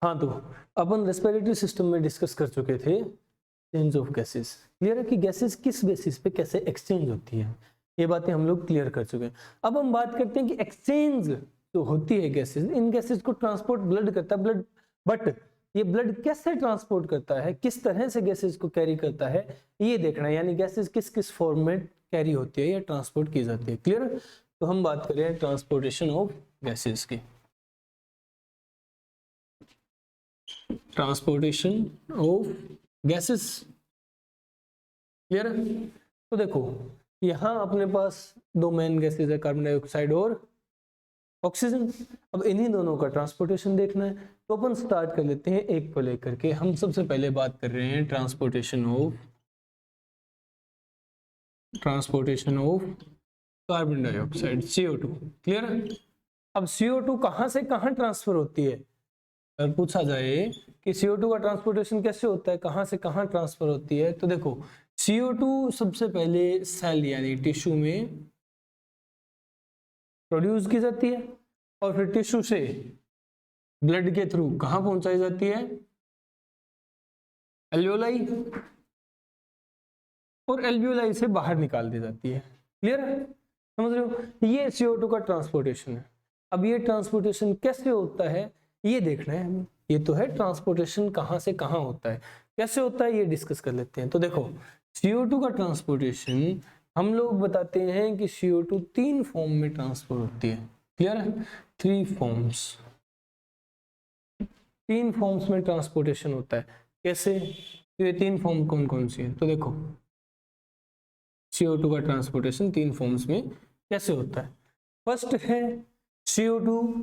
हाँ, तो अपन respiratory system में डिस्कस कर चुके थे चेंज ऑफ गैसेस। क्लियर है कि गैसेस किस बेसिस पे कैसे एक्सचेंज होती है, ये बातें हम लोग क्लियर कर चुके हैं। अब हम बात करते हैं कि एक्सचेंज जो होती है गैसेस, इन गैसेस को ट्रांसपोर्ट ब्लड करता है, ब्लड, बट ये ब्लड कैसे ट्रांसपोर्ट करता है, किस तरह से गैसेस को कैरी करता है, ये देखना है। यानी गैसेस किस किस फॉर्म में कैरी होती है या ट्रांसपोर्ट की जाती है। क्लियर है? तो हम बात करें ट्रांसपोर्टेशन ऑफ गैसेस की। ट्रांसपोर्टेशन ऑफ गैसेस, क्लियर है? तो देखो यहाँ अपने पास दो मेन गैसेस है, कार्बन डाइऑक्साइड और ऑक्सीजन। अब इन्हीं दोनों का ट्रांसपोर्टेशन देखना है, तो अपन स्टार्ट कर लेते हैं एक को लेकर के। हम सबसे पहले बात कर रहे हैं transportation of carbon dioxide, CO2। Clear है? अब CO2 कहाँ से कहाँ ट्रांसफर होती है, अगर पूछा जाए कि CO2 का ट्रांसपोर्टेशन कैसे होता है, कहाँ से कहाँ ट्रांसफर होती है, तो देखो CO2 सबसे पहले सेल यानी टिश्यू में प्रोड्यूस की जाती है और फिर टिश्यू से ब्लड के थ्रू कहाँ पहुंचाई जाती है, एल्वियोलाई, और एल्वियोलाई से बाहर निकाल दी जाती है। क्लियर है? समझ रहे हो? ये CO2 का ट्रांसपोर्टेशन है। अब ये ट्रांसपोर्टेशन कैसे होता है ये देखना है हमें। ये तो है ट्रांसपोर्टेशन कहाँ से कहाँ होता है, कैसे होता है ये डिस्कस कर लेते हैं। तो देखो CO2 का ट्रांसपोर्टेशन हम लोग बताते हैं कि CO2 तीन फॉर्म में ट्रांसफर होती है। क्लियर है? थ्री फॉर्म्स, तीन फॉर्म्स में ट्रांसपोर्टेशन होता है। कैसे? तो ये तीन फॉर्म कौन कौन सी है, तो देखो CO2 का ट्रांसपोर्टेशन तीन फॉर्म्स में कैसे होता है। फर्स्ट है CO2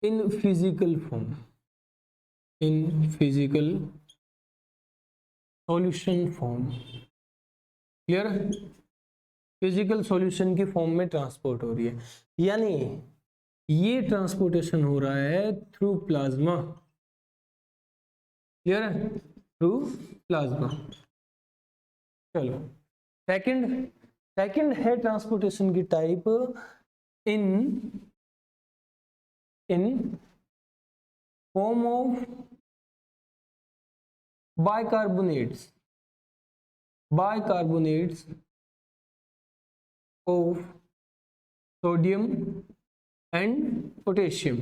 in physical form, in physical solution form. Clear है? फिजिकल सॉल्यूशन की फॉर्म में ट्रांसपोर्ट हो रही है, यानी ये ट्रांसपोर्टेशन हो रहा है थ्रू प्लाज्मा। क्लियर है? Through plasma. चलो सेकंड है ट्रांसपोर्टेशन की type in form of bicarbonates of sodium and potassium.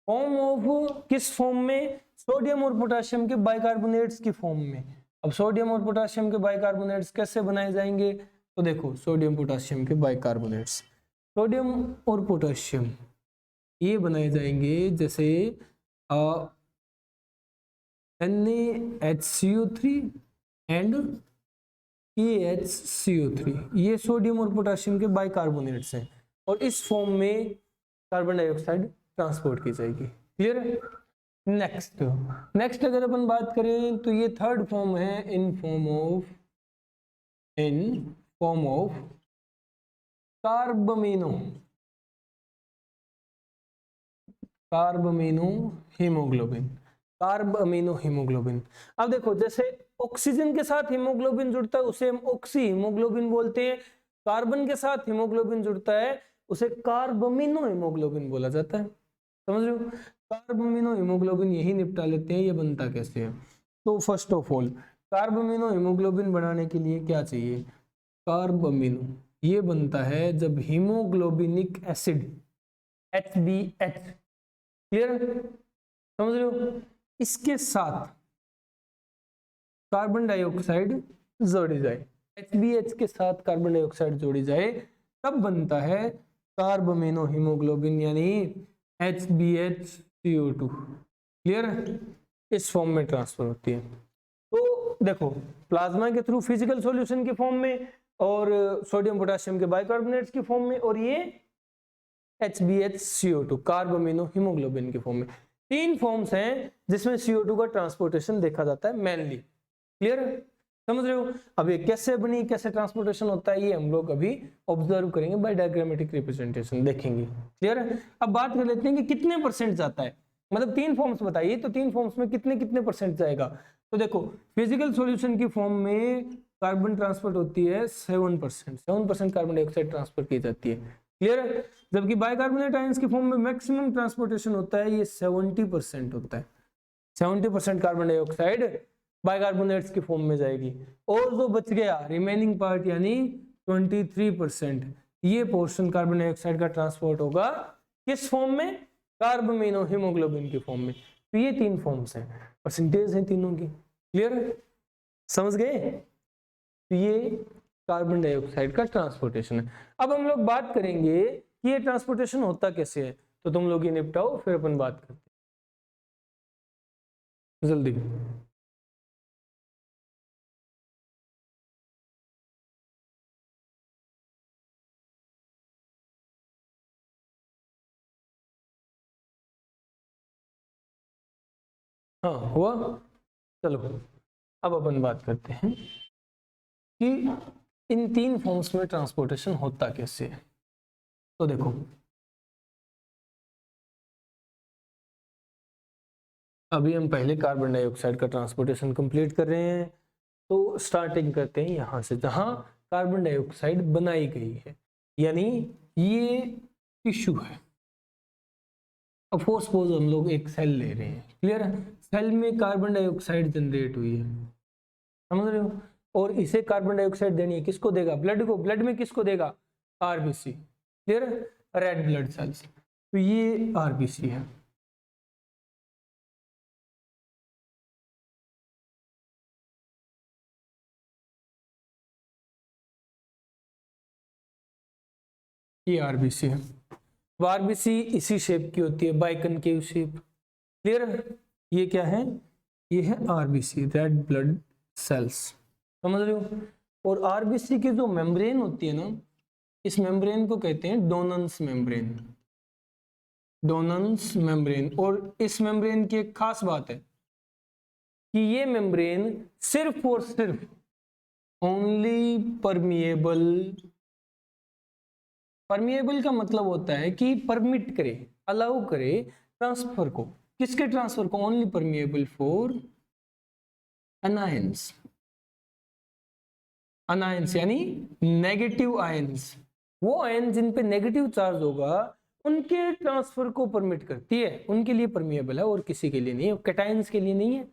Form of किस फॉर्म में? सोडियम और पोटेशियम के बाइकार्बोनेट्स की फॉर्म में। अब सोडियम और पोटेशियम के बाइकार्बोनेट्स कैसे बनाए जाएंगे, तो देखो सोडियम पोटेशियम के बाइकार्बोनेट्स, सोडियम और पोटेशियम ये बनाए जाएंगे जैसे NaHCO3 एंड KHCO3, ये सोडियम और पोटेशियम के बाइकार्बोनेट्स हैं और इस फॉर्म में कार्बन डाइऑक्साइड ट्रांसपोर्ट की जाएगी। क्लियर है? नेक्स्ट अगर अपन बात करें तो ये थर्ड फॉर्म है इन फॉर्म ऑफ कार्बमिनो हीमोग्लोबिन। अब देखो जैसे ऑक्सीजन के साथ हीमोग्लोबिन जुड़ता है उसे हम ऑक्सी हीमोग्लोबिन बोलते हैं, कार्बन के साथ हीमोग्लोबिन जुड़ता है उसे कार्बमिनो हीमोग्लोबिन बोला जाता है। समझ रहे हो? कार्बमिनो हीमोग्लोबिन यही निपटा लेते हैं। ये बनता कैसे है, तो फर्स्ट ऑफ ऑल कार्बमिनो हीमोग्लोबिन बनाने के लिए क्या चाहिए, कार्बमिनो ये बनता है जब हीमोग्लोबिनिक एसिड HbH, क्लियर, समझ रहे हो, इसके साथ कार्बन डाइऑक्साइड जोड़ी जाए, HbH के साथ कार्बन डाइऑक्साइड जोड़ी जाए तब बनता है कार्बमिनो हीमोग्लोबिन यानी HbHCO2। क्लियर है? इस फॉर्म में ट्रांसफर होती है। तो देखो प्लाज्मा के थ्रू फिजिकल सॉल्यूशन के फॉर्म में और सोडियम पोटेशियम के बाइकार्बोनेट्स की फॉर्म में, और ये HbHCO2 कार्बमिनो हीमोग्लोबिन के फॉर्म में। तीन फॉर्म्स हैं जिसमें CO2 का ट्रांसपोर्टेशन देखा जाता है मेनली। क्लियर है? समझ रहे हो? अब ये कैसे बनी, कैसे ट्रांसपोर्टेशन होता है, ये हम लोग अभी ऑब्जर्व करेंगे बाय डायग्रामेटिक रिप्रेजेंटेशन देखेंगे। क्लियर है? अब बात कर लेते हैं कि कितने परसेंट जाता है, मतलब तीन फॉर्म्स बताइए तो तीन फॉर्म्स में कितने परसेंट जाएगा। तो देखो फिजिकल सॉल्यूशन की फॉर्म में कार्बन ट्रांसफर होती है 7%, 7% कार्बन डाइऑक्साइड ट्रांसफर की जाती है। क्लियर है? जबकि बाइकार्बोनेट आयंस के फॉर्म में मैक्सिमम ट्रांसपोर्टेशन होता है ये 70% होता है। 70% कार्बन डाइऑक्साइड बाइकार्बोनेट्स के फॉर्म में जाएगी, और जो बच गया रिमेनिंग पार्ट यानी 23%, ये पोर्शन कार्बन डाइऑक्साइड का ट्रांसपोर्ट होगा किस फॉर्म में? कार्बामेनो हीमोग्लोबिन के फॉर्म में। तो ये 3 फॉर्म्स हैं, परसेंटेज हैं तीनों की। क्लियर है? समझ गए? तो ये कार्बन डाइऑक्साइड का ट्रांसपोर्टेशन है। अब हम लोग बात करेंगे कि ये ट्रांसपोर्टेशन होता कैसे है, तो तुम लोग ये निपटाओ फिर अपन बात करते हैं जल्दी। हाँ हुआ? चलो अब अपन बात करते हैं कि इन 3 फॉर्म्स में ट्रांसपोर्टेशन होता कैसे है। तो देखो, अभी हम पहले कार्बन डाइऑक्साइड का ट्रांसपोर्टेशन कंप्लीट कर रहे हैं, तो स्टार्टिंग करते हैं यहाँ से जहाँ कार्बन डाइऑक्साइड बनाई गई है, यानी ये टिश्यू है। अब सपोज हम लोग एक सेल ले रहे हैं, क्लियर है? सेल में कार्बन डाइऑक्साइड जनरेट हुई है, समझ रहे हो? और इसे कार्बन डाइऑक्साइड देनी है, किसको देगा? ब्लड को। ब्लड में किसको देगा? आरबीसी, क्लियर है? Red blood cells. तो ये आरबीसी है। ये आरबीसी है। आरबीसी इसी शेप की होती है, बाइकनकेव शेप, क्लियर है? ये क्या है? ये है आरबीसी, रेड ब्लड सेल्स, समझ रहे हो? और आरबीसी की जो मेम्ब्रेन होती है ना, इस मेम्ब्रेन को कहते हैं डोनन्स मेम्ब्रेन। डोनन्स मेम्ब्रेन। और इस मेम्ब्रेन की एक खास बात है कि ये मेम्ब्रेन सिर्फ और सिर्फ ओनली परमिएबल। परमिएबल का मतलब होता है कि परमिट करे, अलाउ करे ट्रांसफर को। किसके ट्रांसफर को? Only permeable for anions. Anions यानी नेगेटिव आयंस। वो आयन जिन पे नेगेटिव चार्ज होगा उनके ट्रांसफर को परमिट करती है, उनके लिए परमिएबल है, और किसी के लिए नहीं है। कैटायंस के लिए नहीं है।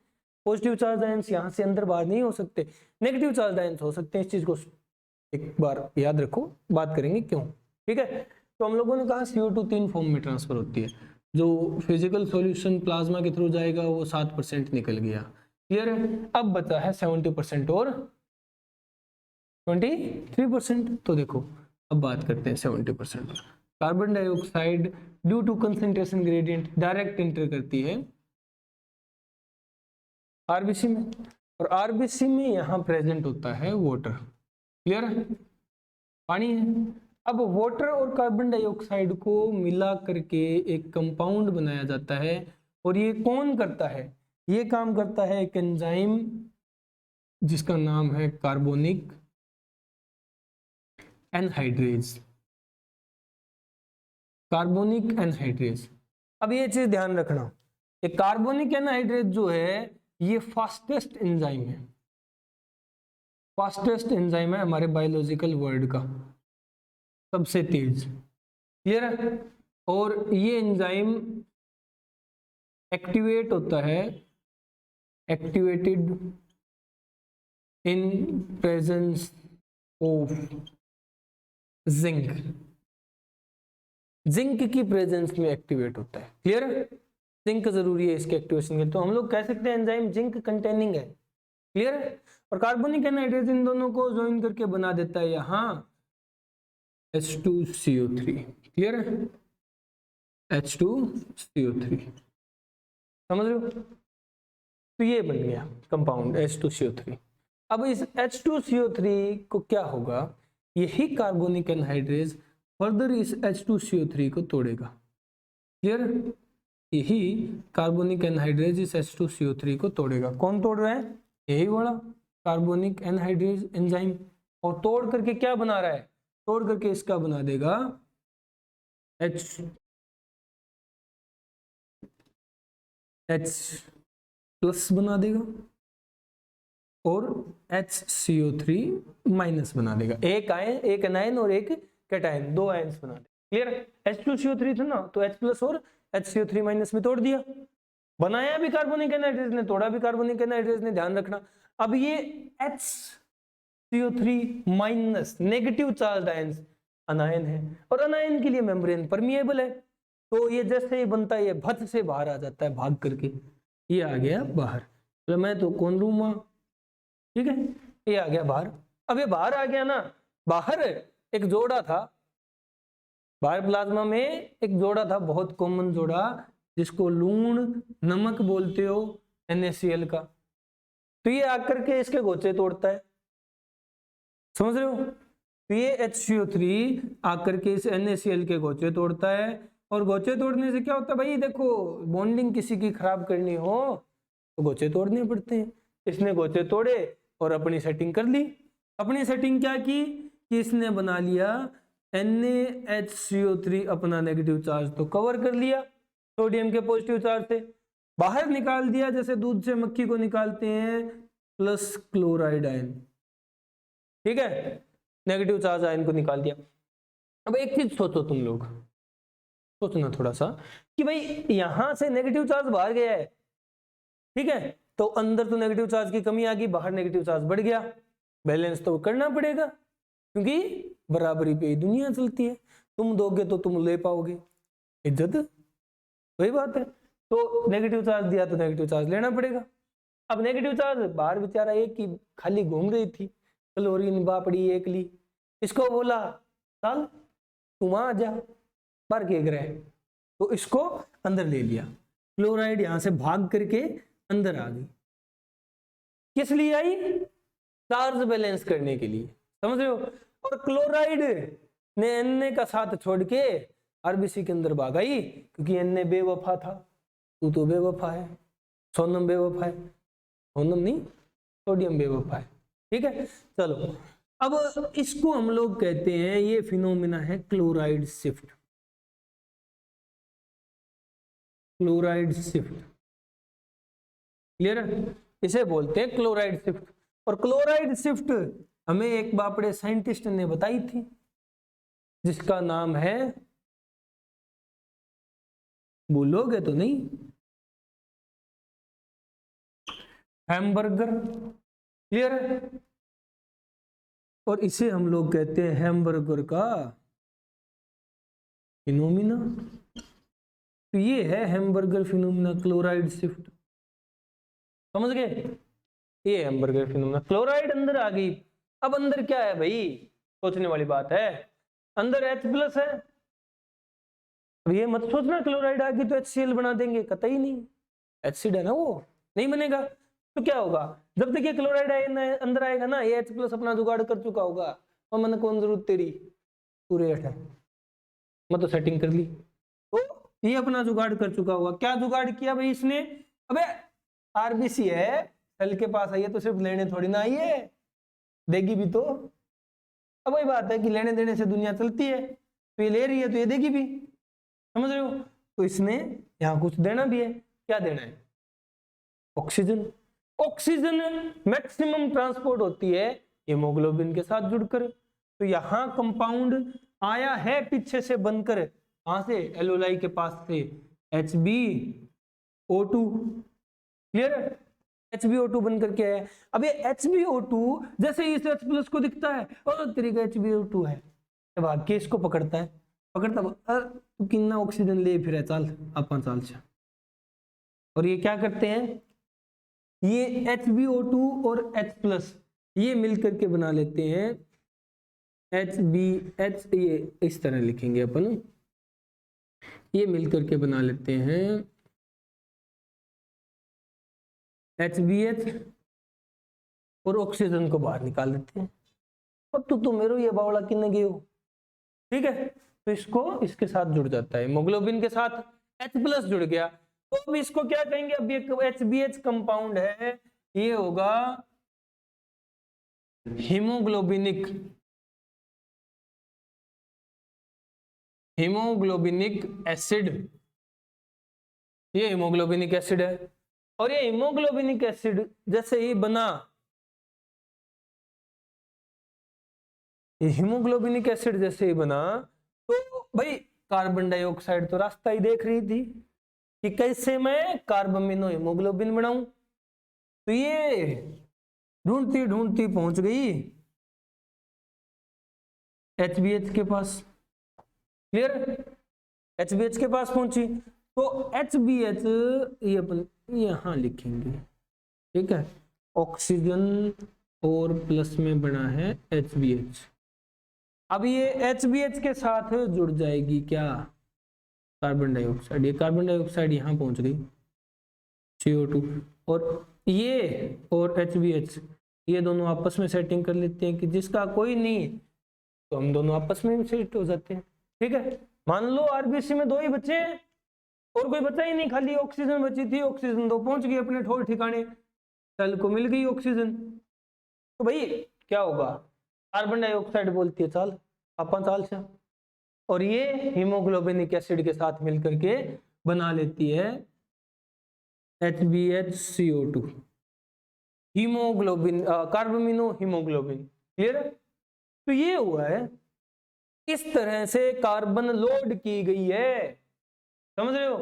पॉजिटिव चार्ज आयंस यहाँ से अंदर बाहर नहीं हो सकते, नेगेटिव चार्ज आयंस हो सकते हैं। इस चीज को एक बार याद रखो, बात करेंगे क्यों, ठीक है? तो हम लोगों ने कहा CO2 3 फॉर्म में ट्रांसफर होती है। जो फिजिकल सॉल्यूशन प्लाज्मा के थ्रू जाएगा वो 7% निकल गया, क्लियर है? अब बचा है 70% और 23%। तो देखो अब बात करते हैं 70%। Carbon dioxide due to concentration gradient direct enter करती है आरबीसी में, और आरबीसी में यहाँ प्रेजेंट होता है वाटर, क्लियर है? पानी है। अब वाटर और कार्बन डाइऑक्साइड को मिला करके एक कंपाउंड बनाया जाता है, और ये कौन करता है? ये काम करता है एक एंजाइम जिसका नाम है कार्बोनिक एनहाइड्रेज। Carbonic anhydrase. अब ये चीज ध्यान रखना, ये कार्बोनिक एनहाइड्रेज जो है ये फास्टेस्ट एंजाइम है। फास्टेस्ट एंजाइम है हमारे बायोलॉजिकल वर्ल्ड का, सबसे तेज, क्लियर है? और ये एंजाइम एक्टिवेट होता है, activated in presence of zinc. Zinc की प्रेजेंस में एक्टिवेट होता है, क्लियर है? जिंक जरूरी है इसके एक्टिवेशन के, तो हम लोग कह सकते हैं एंजाइम जिंक कंटेनिंग है, क्लियर है? और कार्बोनिक एनहाइड्रेज इन दोनों को ज्वाइन करके बना देता है यहाँ H2CO3, क्लियर है? H2CO3, समझ रहे हो? तो ये बन गया कंपाउंड H2CO3। अब इस H2CO3 को क्या होगा? यही कार्बोनिक एनहाइड्रेज फर्दर इस H2CO3 को तोड़ेगा, क्लियर? यही कार्बोनिक एनहाइड्रेज इस H2CO3 को तोड़ेगा। कौन तोड़ रहा है? यही वाला कार्बोनिक एनहाइड्रेज एंजाइम। और तोड़ करके क्या बना रहा है? तोड़ करके इसका बना देगा H प्लस बना देगा, और HCO3 माइनस बना देगा। एक आयन, एक एनायन और एक कैटायन, 2 आयन्स बना देगा। क्लियर। H2CO3 था ना, तो H प्लस और HCO3 माइनस में तोड़ दिया, बनाया भी कार्बोनिक एनहाइड्रेज ने, तोड़ा भी कार्बोनिक एनहाइड्रेज ने, ध्यान रखना। अब ये HCO3 minus negative charge ion अनायन है, और अनायन के लिए मेम्ब्रेन परमिएबल है, तो ये जैसे ही बनता है ये भत से बाहर आ जाता है भाग करके, ये आ गया बाहर। तो मैं तो कौन लूंगा, ठीक है, ये आ गया बाहर। अब ये बाहर आ गया ना, बाहर एक जोड़ा था, बाहर प्लाज्मा में एक जोड़ा था, बहुत कॉमन जोड़ा, जिसको लूण नमक बोलते हो, NaCl का। तो ये आकर के इसके गोचे तोड़ता है, समझ रहे हो। तो ये HCO3 आकर के इस NaCl के गोचे तोड़ता है, और गोचे तोड़ने से क्या होता है भाई, देखो बॉन्डिंग किसी की खराब करनी हो तो गोचे तोड़ने पड़ते हैं। इसने गोचे तोड़े और अपनी सेटिंग कर ली। अपनी सेटिंग क्या की कि इसने बना लिया NaHCO3 अपना नेगेटिव चार्ज तो कवर कर लिया सोडियम के पॉजिटिव चार्ज से, बाहर निकाल दिया जैसे दूध से मक्खी को निकालते हैं, प्लस क्लोराइड आयन, ठीक है, नेगेटिव चार्ज आयन को निकाल दिया। अब एक चीज सोचो तुम लोग, सोचना थोड़ा सा कि भाई यहां से नेगेटिव चार्ज बाहर गया है, ठीक है, तो अंदर तो नेगेटिव चार्ज की कमी आ गई, बाहर नेगेटिव चार्ज बढ़ गया, बैलेंस तो करना पड़ेगा, क्योंकि बराबरी पे दुनिया चलती है, तुम दोगे तो तुम ले पाओगे इज्जत, वही बात है। तो नेगेटिव चार्ज दिया तो नेगेटिव चार्ज लेना पड़ेगा। अब नेगेटिव चार्ज बाहर बेचारा एक की खाली घूम रही थी, क्लोरीन बापड़ी एक ली, इसको बोला चल तुम आ जा बाहर के ग्रह, तो इसको अंदर ले लिया, क्लोराइड यहां से भाग करके अंदर आ गई, किस लिए आई, चार्ज बैलेंस करने के लिए, समझ रहे हो। और क्लोराइड ने Na का साथ छोड़ के आरबीसी के अंदर भाग आई, क्योंकि Na बेवफा था, तू तो बेवफा है, सोनम बेवफा है, सोनम नहीं सोडियम बेवफा है, ठीक है। चलो अब इसको हम लोग कहते हैं, ये फिनोमिना है chloride shift, chloride shift, clear है, इसे बोलते हैं क्लोराइड शिफ्ट। और क्लोराइड शिफ्ट हमें एक बापड़े साइंटिस्ट ने बताई थी, जिसका नाम है, भूलोगे तो नहीं, हैमबर्गर, क्लियर है। और इसे हम लोग कहते हैं हैमबर्गर का फिनोमिना। तो ये है हैमबर्गर फिनोमिना, क्लोराइड शिफ्ट, समझ गए, ये हैमबर्गर फिनोमिना। क्लोराइड अंदर आ गई, अब अंदर क्या है भाई, सोचने वाली बात है, अंदर H प्लस है। अब ये मत सोचना क्लोराइड आ गई तो HCl बना देंगे, कतई नहीं, एसिड है ना वो, नहीं बनेगा। तो क्या होगा, जब तक ये क्लोराइड अंदर आएगा ना, ये H प्लस अपना जुगाड़ कर चुका होगा, और मैंने कौन जरूरत तेरी, पूरे है, मैं तो सेटिंग कर ली, तो ये अपना जुगाड़ कर चुका होगा। क्या जुगाड़ किया भाई इसने, अबे आरबीसी है, सेल के पास आई है तो सिर्फ लेने थोड़ी ना आई है, देगी भी तो। अब वही बात है कि लेने देने से दुनिया चलती है, तो ये ले रही है तो ये देगी भी, समझ रहे हो। तो इसने यहाँ कुछ देना भी है, क्या देना है, ऑक्सीजन। ऑक्सीजन मैक्सिमम ट्रांसपोर्ट होती है हीमोग्लोबिन के साथ जुड़कर, तो यहाँ कंपाउंड आया है पीछे से बनकर, कहां से, एलोलाई के पास से, HbO2, क्लियर है, HbO2 बनकर के आया। अब ये HbO2 जैसे इस H प्लस को दिखता है, और तरीका HbO2 है, भाग के इसको पकड़ता है, पकड़ता तू कितना ऑक्सीजन ले फिर चल अपन चल चा। और ये क्या करते हैं, ये HbO2 और H प्लस ये मिलकर के बना लेते हैं HbH, ये इस तरह लिखेंगे अपन, ये मिलकर के बना लेते हैं HbH, और ऑक्सीजन को बाहर निकाल देते हैं। और तू मेरो ये बावड़ा किन्ने गए हो, ठीक है, तो इसको इसके साथ जुड़ जाता है, हीमोग्लोबिन के साथ H प्लस जुड़ गया, तो अब इसको क्या कहेंगे, अब ये HbH कंपाउंड है, ये होगा हीमोग्लोबिनिक, हीमोग्लोबिनिक एसिड, ये हीमोग्लोबिनिक एसिड है। और ये हीमोग्लोबिनिक एसिड जैसे ही बना, हीमोग्लोबिनिक एसिड जैसे ही बना, तो भाई कार्बन डाइऑक्साइड तो रास्ता ही देख रही थी कि कैसे मैं कार्बामिनो हीमोग्लोबिन बनाऊं, तो ये ढूंढती ढूंढती पहुंच गई HBH के पास। क्लियर? HBH के पास पहुंची तो HBH ये अपन यहां लिखेंगे, ठीक है, ऑक्सीजन और प्लस में बना है HBH। अब ये HBH के साथ जुड़ जाएगी क्या, कार्बन डाइऑक्साइड। ये कार्बन डाइऑक्साइड यहां पहुंच गई CO2, और ये और HBH ये दोनों आपस में सेटिंग कर लेते हैं कि जिसका कोई नहीं तो हम दोनों आपस में सेट हो जाते हैं। ठीक है, मान लो RBC में 2 ही बचे हैं और कोई बचा ही नहीं, खाली ऑक्सीजन बची थी, ऑक्सीजन 2 पहुंच गई अपने ठोर ठिकाने, सेल को मिल गई ऑक्सीजन, तो भाई क्या होगा, कार्बन डाइऑक्साइड बोलती है चल आपा चाल से, और ये हीमोग्लोबिनिक एसिड के साथ मिलकर के बना लेती है HBHCO2, haemoglobin carbamino haemoglobin. Clear है? तो ये हुआ है, इस तरह से कार्बन लोड की गई है, समझ रहे हो,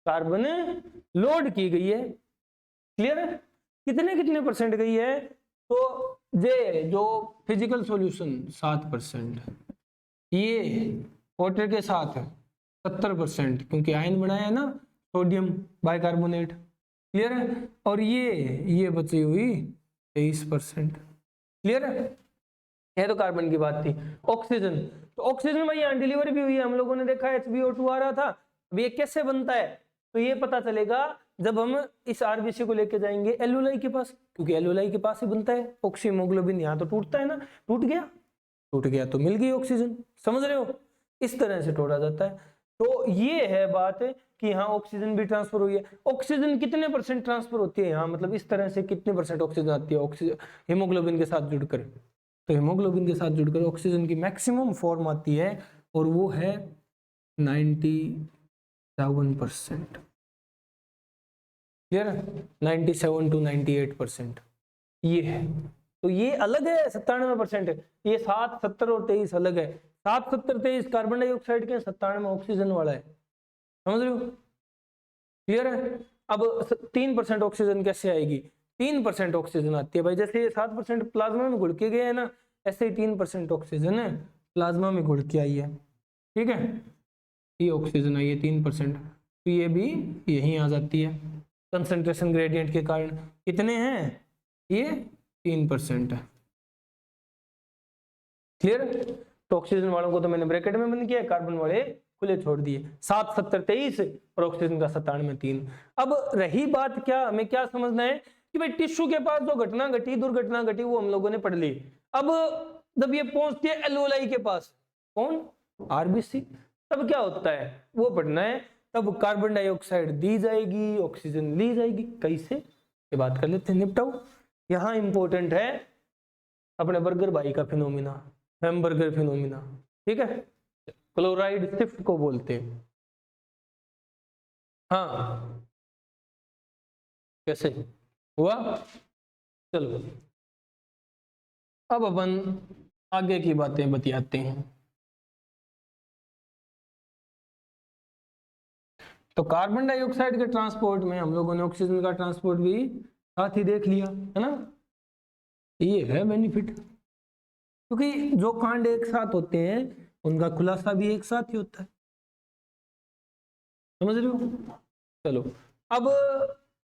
कार्बन लोड की गई है। क्लियर है? कितने कितने परसेंट गई है, तो ये जो फिजिकल सॉल्यूशन 7%, ये वाटर के साथ 70%, क्योंकि आयन बनाया है ना सोडियम बाइकार्बोनेट। क्लियर है? और ये बची हुई 23%। क्लियर है? ये तो कार्बन की बात थी। ऑक्सीजन, तो ऑक्सीजन भाई यहाँ डिलीवर भी हुई है, हम लोगों ने देखा HbO2 आ रहा था। अब ये कैसे बनता है, तो ये पता चलेगा जब हम इस RBC को लेके जाएंगे एल्यूलाई के पास, क्योंकि एल्यूलाई के पास ही बनता है ऑक्सीमोग्लोबिन। यहाँ तो टूटता है ना, टूट गया तो मिल गई ऑक्सीजन, समझ रहे हो, इस तरह से तोड़ा जाता है। तो ये है बात कि यहाँ ऑक्सीजन भी ट्रांसफर हुई है। ऑक्सीजन कितने % ट्रांसफर होती है यहाँ, मतलब इस तरह से कितने % ऑक्सीजन आती है ऑक्सीजन हीमोग्लोबिन के साथ जुड़कर, तो हीमोग्लोबिन के साथ जुड़कर ऑक्सीजन की मैक्सिमम फॉर्म आती है और वो है 97%। क्लियर है? 97 to 98% ये है। तो ये अलग है 97%, ये 7, 70 और 23 अलग है। 7, 70, 23 कार्बन डाइऑक्साइड के, 97 ऑक्सीजन वाला है, समझ रहे हो। क्लियर है? अब 3% ऑक्सीजन कैसे आएगी, 3% ऑक्सीजन आती है भाई, जैसे 7% प्लाज्मा में घुल के गए है ना, ऐसे ही 3% ऑक्सीजन है प्लाज्मा में घुल के आई है। ठीक है, ये ऑक्सीजन आई है 3%, तो ये भी यहीं आ जाती है कंसंट्रेशन ग्रेडियंट के कारण। कितने हैं, ये 3% है। क्लियर? तो ऑक्सीजन वालों को तो मैंने ब्रैकेट में बंद किया, कार्बन वाले खुले छोड़ दिए, 7, 70, 23 और ऑक्सीजन का 97, 3। अब रही बात क्या, हमें क्या समझना है कि भाई टिश्यू के पास जो घटना घटी, दुर्घटना घटी, वो हम लोगों ने पढ़ ली। अब जब ये पहुंचती है एल्वेओलाई के पास, कौन, RBC, तब क्या होता है वो पढ़ना है। तब कार्बन डाइऑक्साइड दी जाएगी, ऑक्सीजन ली जाएगी, कैसे ये बात कर लेते हैं, निपटाओ। यहां इंपॉर्टेंट है अपने बर्गर भाई का फिनोमिना, हैमबर्गर फिनोमिना। ठीक है, क्लोराइड शिफ्ट को बोलते हैं। हाँ, कैसे हुआ, चलो अब अपन आगे की बातें बतियाते हैं। तो कार्बन डाइऑक्साइड के ट्रांसपोर्ट में हम लोगों ने ऑक्सीजन का ट्रांसपोर्ट भी साथ ही देख लिया है ना, ये है बेनिफिट, क्योंकि जो कांड एक साथ होते हैं उनका खुलासा भी एक साथ ही होता है, समझ रहे हो। चलो अब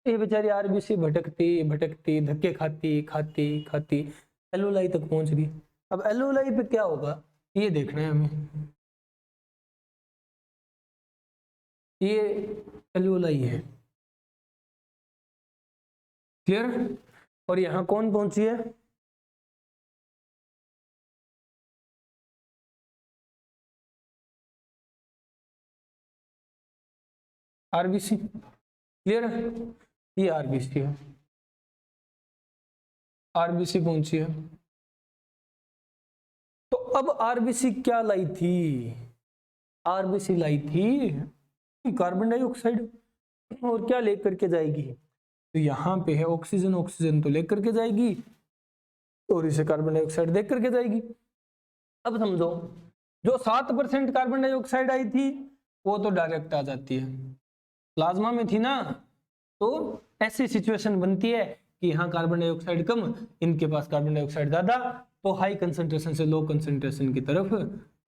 ये बेचारी RBC भटकती भटकती धक्के खाती खाती खाती एल्वेओलाई तक पहुंच गई। अब एल्वेओलाई पे क्या होगा ये देखना है हमें, ये एल्वेओलाई है। क्लियर? और यहां कौन पहुंची है, RBC। क्लियर है? ये RBC है, RBC पहुंची है। तो अब RBC क्या लाई थी, RBC लाई थी कार्बन डाइऑक्साइड, और क्या लेकर के जाएगी, तो यहां पे है ऑक्सीजन, ऑक्सीजन तो लेकर के जाएगी और इसे कार्बन डाइऑक्साइड देख करके जाएगी। अब समझो जो 7% कार्बन डाइऑक्साइड आई थी वो तो डायरेक्ट आ जाती है, प्लाज्मा में थी ना, तो ऐसी सिचुएशन बनती है कि यहाँ कार्बन डाइऑक्साइड कम, इनके पास कार्बन डाइऑक्साइड ज्यादा, तो हाई कंसंट्रेशन से लो कंसंट्रेशन की तरफ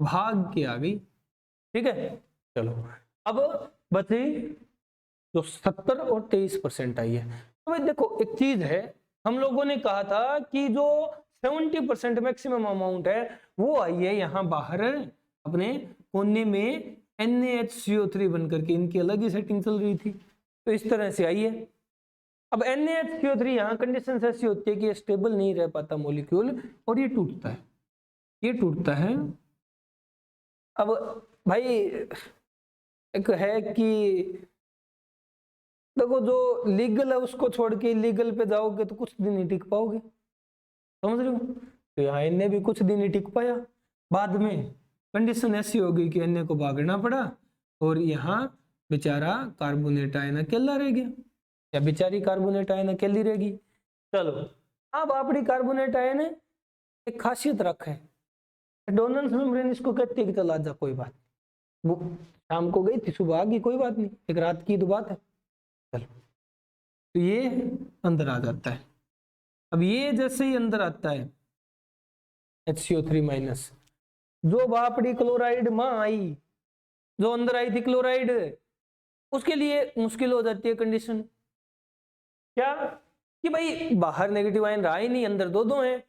भाग के आ गई। ठीक है, चलो अब बची जो 70 और 23% आई है। तो भाई देखो एक चीज है, हम लोगों ने कहा था कि जो 70% मैक्सिमम अमाउंट है वो आई है यहाँ बाहर अपने कोने में NaHCO3 बनकर के, इनकी अलग ही सेटिंग चल रही थी, तो इस तरह से आई है। अब NaHCO3 यहाँ कंडीशन ऐसी होती है कि ये स्टेबल नहीं रह पाता मॉलिक्यूल और ये टूटता है, ये टूटता है। अब भाई एक है कि देखो जो लीगल है उसको छोड़ के इलीगल पे जाओगे तो कुछ दिन ही टिक पाओगे, समझ रहे हो। तो यहाँ इन्हें भी कुछ दिन ही टिक पाया, बाद में कंडीशन ऐसी हो गई कि अन्य को भागना पड़ा और यहाँ बेचारा कार्बोनेट आयन अकेला रह गया, या बेचारी कार्बोनेट आयन अकेली रहेगी। चलो अब अपनी कार्बोनेट आयन एक खासियत रखा है, डोनल्स मेम्ब्रेन इसको कहती है कि चल आजा कोई बात, वो शाम को गई थी सुबह आ गई कोई बात नहीं, एक रात की तो बात है। चलो तो ये अंदर आ जाता है। अब ये जैसे ही अंदर आता है HCO3 माइनस, जो बापड़ी क्लोराइड मां आई, जो अंदर आई थी क्लोराइड, उसके लिए मुश्किल हो जाती है कंडीशन, क्या कि भाई बाहर नेगेटिव आयन रहा ही नहीं, अंदर दो दो हैं,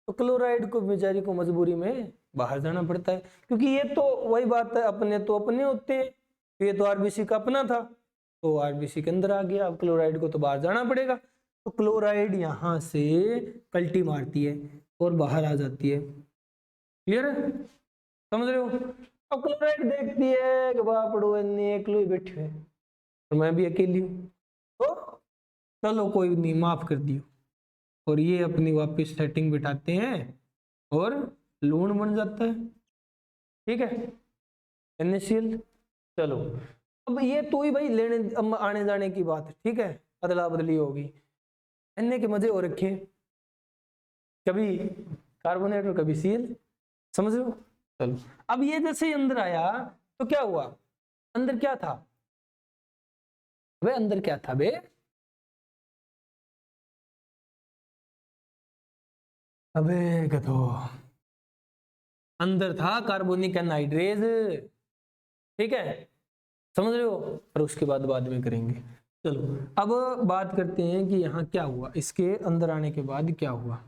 तो क्लोराइड को बेचारी को मजबूरी में बाहर जाना पड़ता है, क्योंकि ये तो वही बात है, अपने तो अपने होते हैं, ये तो आरबीसी का अपना था, तो आरबीसी के अंदर आ गया, अब क्लोराइड को तो बाहर जाना पड़ेगा, तो क्लोराइड यहाँ से कल्टी मारती है और बाहर आ जाती है। क्लियर है, समझ रहे हो। अब क्लोराइड देखती है कि बापड़ो अकेले बैठे हुए और मैं भी अकेली हूँ, तो चलो कोई नहीं माफ कर दियो, और ये अपनी वापस सेटिंग बिठाते हैं और लूण बन जाता है। ठीक है, NaCl। चलो अब ये तो ही भाई लेने आने जाने की बात है, ठीक है, अदला बदली होगी, अन्य के मजे हो रखे, कभी कार्बोनेट और कभी Cl, समझ रहे हो। चलो अब ये जैसे ही अंदर आया तो क्या हुआ, अंदर क्या था वे, अंदर क्या था बे, अबे गधो, अंदर था कार्बोनिक एनहाइड्रेज। ठीक है, समझ रहे हो, और उसके बाद में करेंगे। चलो अब बात करते हैं कि यहाँ क्या हुआ, इसके अंदर आने के बाद क्या हुआ।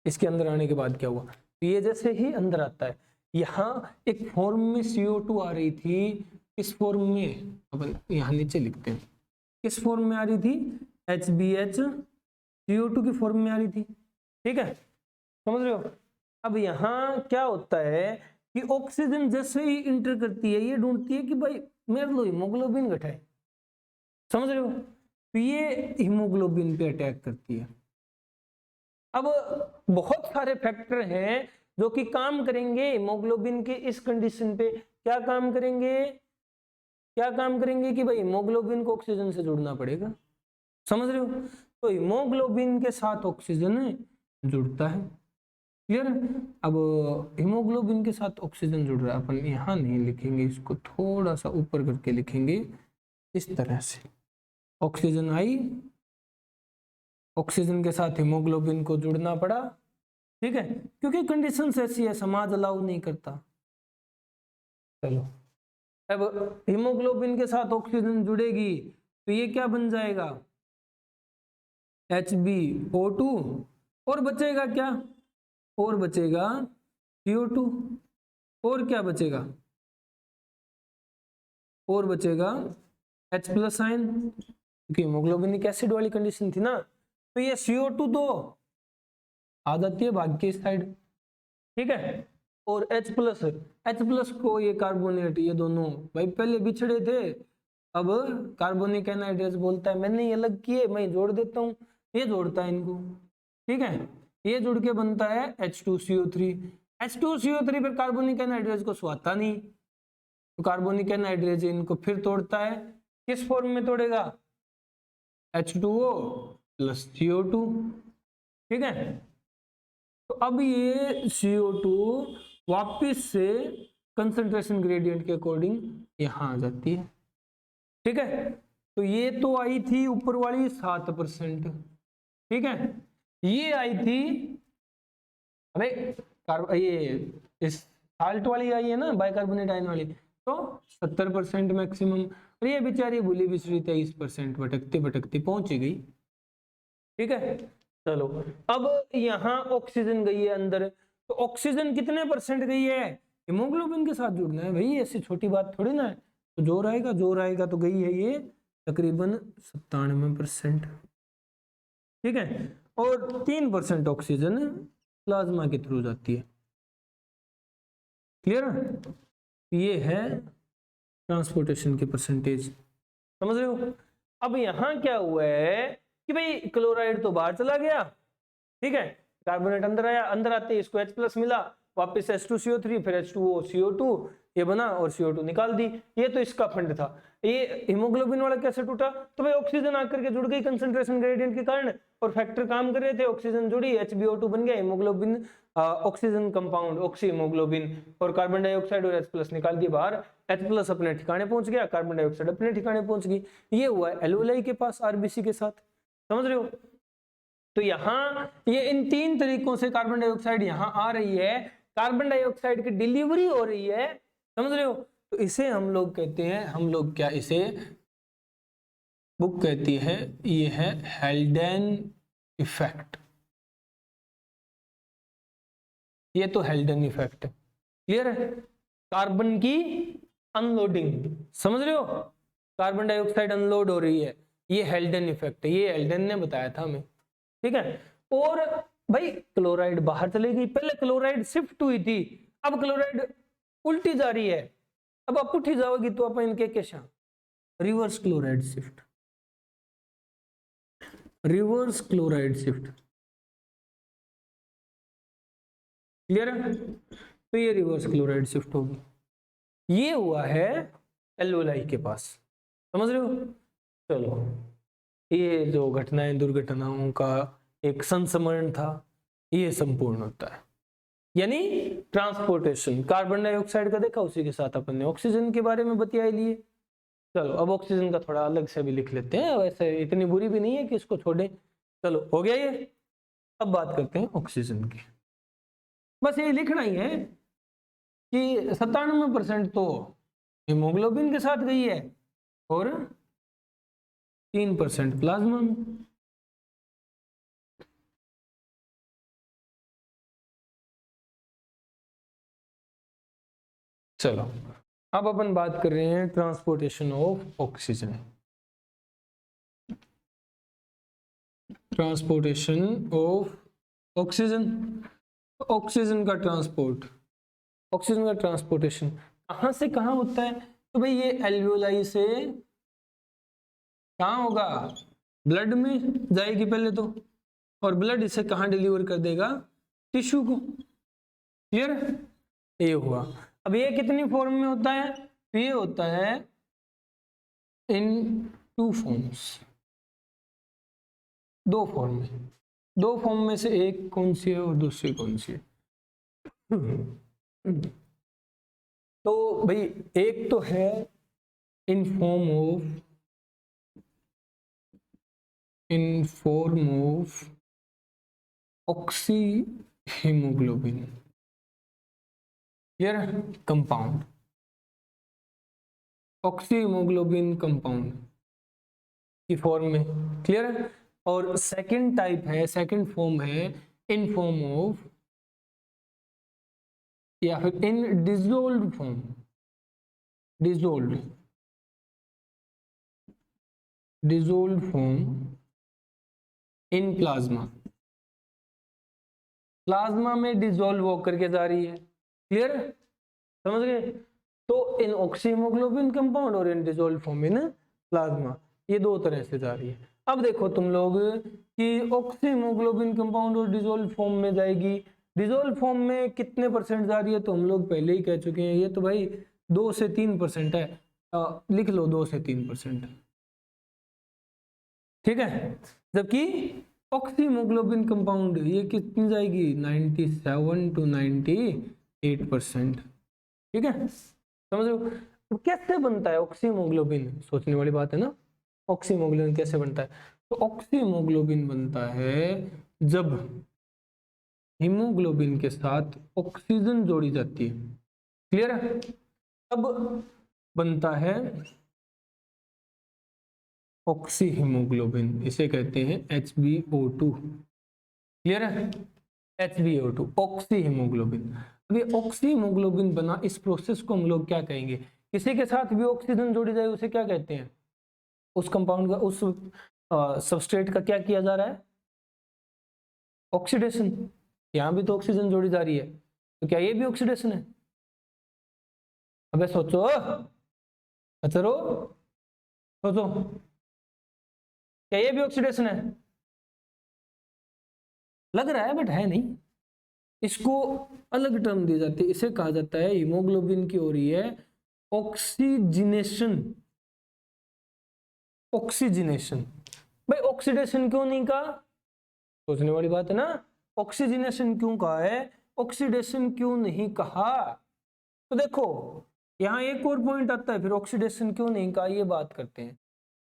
इसके अंदर आने के बाद क्या हुआ, तो ये जैसे ही अंदर आता है, यहाँ एक फॉर्म में CO2 आ रही थी, इस फॉर्म में अपन यहाँ नीचे लिखते हैं, किस फॉर्म में आ रही थी, HBH CO2 की फॉर्म में आ रही थी। ठीक है, समझ रहे हो। अब यहाँ क्या होता है कि ऑक्सीजन जैसे ही इंटर करती है, ये ढूंढती है कि भाई मेरे लो हीमोग्लोबिन घटाए, समझ रहे हो, तो ये हीमोग्लोबिन पे अटैक करती है। अब बहुत सारे फैक्टर हैं जो कि काम करेंगे हीमोग्लोबिन के इस कंडीशन पे, क्या काम करेंगे, क्या काम करेंगे कि भाई हीमोग्लोबिन को ऑक्सीजन से जुड़ना पड़ेगा, समझ रहे हो, तो हीमोग्लोबिन के साथ ऑक्सीजन जुड़ता है। क्लियर है। अब हीमोग्लोबिन के साथ ऑक्सीजन जुड़ रहा है, अपन यहाँ नहीं लिखेंगे, इसको थोड़ा सा ऊपर करके लिखेंगे इस तरह से, ऑक्सीजन आई, ऑक्सीजन के साथ हीमोग्लोबिन को जुड़ना पड़ा। ठीक है, क्योंकि कंडीशंस ऐसी है, समाज अलाउ नहीं करता। चलो अब हीमोग्लोबिन के साथ ऑक्सीजन जुड़ेगी तो ये क्या बन जाएगा, HbO2, और बचेगा क्या, और बचेगा CO2, और क्या बचेगा, और बचेगा H+ आयन, क्योंकि हीमोग्लोबिन एक एसिड वाली कंडीशन थी ना, तो ये CO2 तो आ जाती है भाग की साइड। ठीक है, और H+ को ये कार्बोनेट, ये दोनों भाई पहले बिछड़े थे, अब कार्बोनिक एनहाइड्रेज बोलता है मैंने ये अलग किए, मैं जोड़ देता हूँ, ये जोड़ता है इनको। ठीक है, ये जुड़ के बनता है H2CO3। H2CO3 पर कार्बोनिक एनहाइड्रेज को सुहाता नहीं, तो कार्बोनिक एनहाइड्रेज इनको फिर तोड़ता है, किस फॉर्म में तोड़ेगा, H2O + CO2। ठीक है। तो अब ये CO2 वापिस से कंसंट्रेशन ग्रेडियंट के अकॉर्डिंग यहां आ जाती है, ठीक है। तो ये तो आई थी ऊपर वाली 7%, ठीक है। ये आई थी, अरे ये इस साल्ट वाली आई है ना, बाइकार्बोनेट आयन वाली, तो 70% मैक्सिमम। और ये बेचारी भूली बिसरी 23% भटकते भटकते पहुंच गई, ठीक है। चलो अब यहाँ ऑक्सीजन गई है अंदर, तो ऑक्सीजन कितने % गई है, हीमोग्लोबिन के साथ जुड़ना है भाई, ऐसी छोटी बात थोड़ी ना है। तो जोर आएगा तो गई है ये तकरीबन 97%, ठीक है। और 3% ऑक्सीजन प्लाज्मा के थ्रू जाती है, क्लियर है। ये है ट्रांसपोर्टेशन की परसेंटेज, समझ रहे हो। अब यहां क्या हुआ है कि भाई क्लोराइड तो बाहर चला गया, ठीक है, कार्बोनेट अंदर आया, अंदर आते इसको H+ मिला, वापस H2CO3, फिर H2O CO2 ये बना और CO2 निकाल दी। ये तो इसका फंड था। ये हीमोग्लोबिन वाला कैसे टूटा, तो भाई ऑक्सीजन आकर के जुड़ गई कंसंट्रेशन ग्रेडियंट के कारण, और फैक्टर काम कर रहे थे, ऑक्सीजन जुड़ी, HbO2 बन गया, haemoglobin oxygen compound oxy haemoglobin, और कार्बन डाइऑक्साइड और H+ निकाल दिए बाहर, H+ अपने ठिकाने पहुंच गया, कार्बन डाइऑक्साइड अपने ठिकाने पहुंच गई। ये हुआ एल्वेओलाई के पास RBC के साथ, समझ रहे हो। तो यहां ये इन 3 तरीकों से कार्बन डाइऑक्साइड यहां आ रही है, कार्बन डाइऑक्साइड की डिलीवरी हो रही है, समझ रहे हो। तो इसे हम लोग कहते हैं, हम लोग क्या इसे बुक कहती है, ये है हेल्डेन इफेक्ट। ये तो हेल्डेन इफेक्ट है, क्लियर है। कार्बन की अनलोडिंग, समझ रहे हो, कार्बन डाइऑक्साइड अनलोड हो रही है, ये हेल्डेन इफेक्ट है, ये हेल्डेन ने बताया था हमें, ठीक है। और भाई क्लोराइड बाहर चली गई, पहले क्लोराइड शिफ्ट हुई थी, अब क्लोराइड उल्टी जा रही है, अब आप उठी जाओगी तो आप इनके कैसा reverse chloride shift, reverse chloride shift, clear है। तो ये रिवर्स क्लोराइड शिफ्ट होगी, ये हुआ है एल्वेओलाई के पास, समझ रहे हो। चलो ये जो घटनाएं दुर्घटनाओं का एक संस्मरण था, ये संपूर्ण होता है, यानी ट्रांसपोर्टेशन। कार्बन डाइऑक्साइड का देखा, उसी के साथ अपन ने ऑक्सीजन के बारे में बतिया लिए। चलो अब ऑक्सीजन का थोड़ा अलग से भी लिख लेते हैं, वैसे इतनी बुरी भी नहीं है कि इसको छोड़ें। चलो हो गया ये, अब बात करते हैं ऑक्सीजन की। बस ये लिखना ही है कि 97% तो हीमोग्लोबिन के साथ गई है और 3% प्लाज्मा में। चलो अब अपन बात कर रहे हैं transportation of oxygen, transportation of oxygen. Oxygen का ट्रांसपोर्ट, ऑक्सीजन का ट्रांसपोर्टेशन कहां से कहां होता है, तो भाई ये एल्वेओलाई से कहां होगा, ब्लड में जाएगी पहले तो, और ब्लड इसे कहां डिलीवर कर देगा, टिश्यू को, क्लियर। ये हुआ। अब ये कितनी फॉर्म में होता है, तो ये होता है इन 2 फॉर्म्स, 2 फॉर्म में, 2 फॉर्म में से एक कौन सी है और दूसरी कौन सी है। तो भाई एक तो है in form of oxyhaemoglobin, clear, compound, oxyhaemoglobin compound की फॉर्म में, क्लियर है। और सेकंड टाइप है, सेकंड फॉर्म है इन फॉर्म ऑफ, या फिर in dissolved form, dissolved form in plasma, plasma में डिसॉल्व होकर के जा रही है, क्लियर है, समझ गए। तो इन ऑक्सी हीमोग्लोबिन कंपाउंड और इन डिसॉल्व फॉर्म इन प्लाज्मा, ये 2 तरह से जा रही है। अब देखो तुम लोग कि ऑक्सी हीमोग्लोबिन कंपाउंड और डिसॉल्व फॉर्म में जाएगी, डिसॉल्व फॉर्म में कितने % जा रही है, तो हम लोग पहले ही कह चुके हैं, ये तो भाई 2 से 3% है, लिख लो 2 से 3%, ठीक है। जबकि ऑक्सीमोग्लोबिन कंपाउंड ये कितनी जाएगी 97 to 98%। ठीक है, समझ रहे हो? तो कैसे बनता है ऑक्सीमोग्लोबिन, सोचने वाली बात है ना। ऑक्सीमोग्लोबिन कैसे बनता है? तो ऑक्सीमोग्लोबिन बनता है जब हीमोग्लोबिन के साथ ऑक्सीजन जोड़ी जाती है। क्लियर है? तब बनता है ऑक्सी हीमोग्लोबिन, इसे कहते हैं HbO2। क्लियर है? HbO2 oxy haemoglobin. अब ये ऑक्सी हीमोग्लोबिन बना, इस प्रोसेस को हम लोग क्या कहेंगे? किसी के साथ भी ऑक्सीजन जोड़ी जाए उसे क्या कहते हैं? उस कंपाउंड का, उस सबस्ट्रेट का क्या किया जा रहा है? ऑक्सीडेशन। यहां भी तो ऑक्सीजन जोड़ी जा रही है, तो क्या ये भी ऑक्सीडेशन है? अबे सोचो, कचरो, सोचो, क्या ये भी ऑक्सीडेशन है? लग रहा है बट है नहीं। इसको अलग टर्म दी जाती है, इसे कहा जाता है हीमोग्लोबिन की हो रही है ऑक्सीजिनेशन। ऑक्सीजिनेशन। भाई ऑक्सीडेशन क्यों नहीं कहा? सोचने वाली बात है ना। ऑक्सीजिनेशन क्यों कहा है, ऑक्सीडेशन क्यों नहीं कहा? तो देखो यहाँ एक और पॉइंट आता है, फिर ऑक्सीडेशन क्यों नहीं कहा ये बात करते हैं।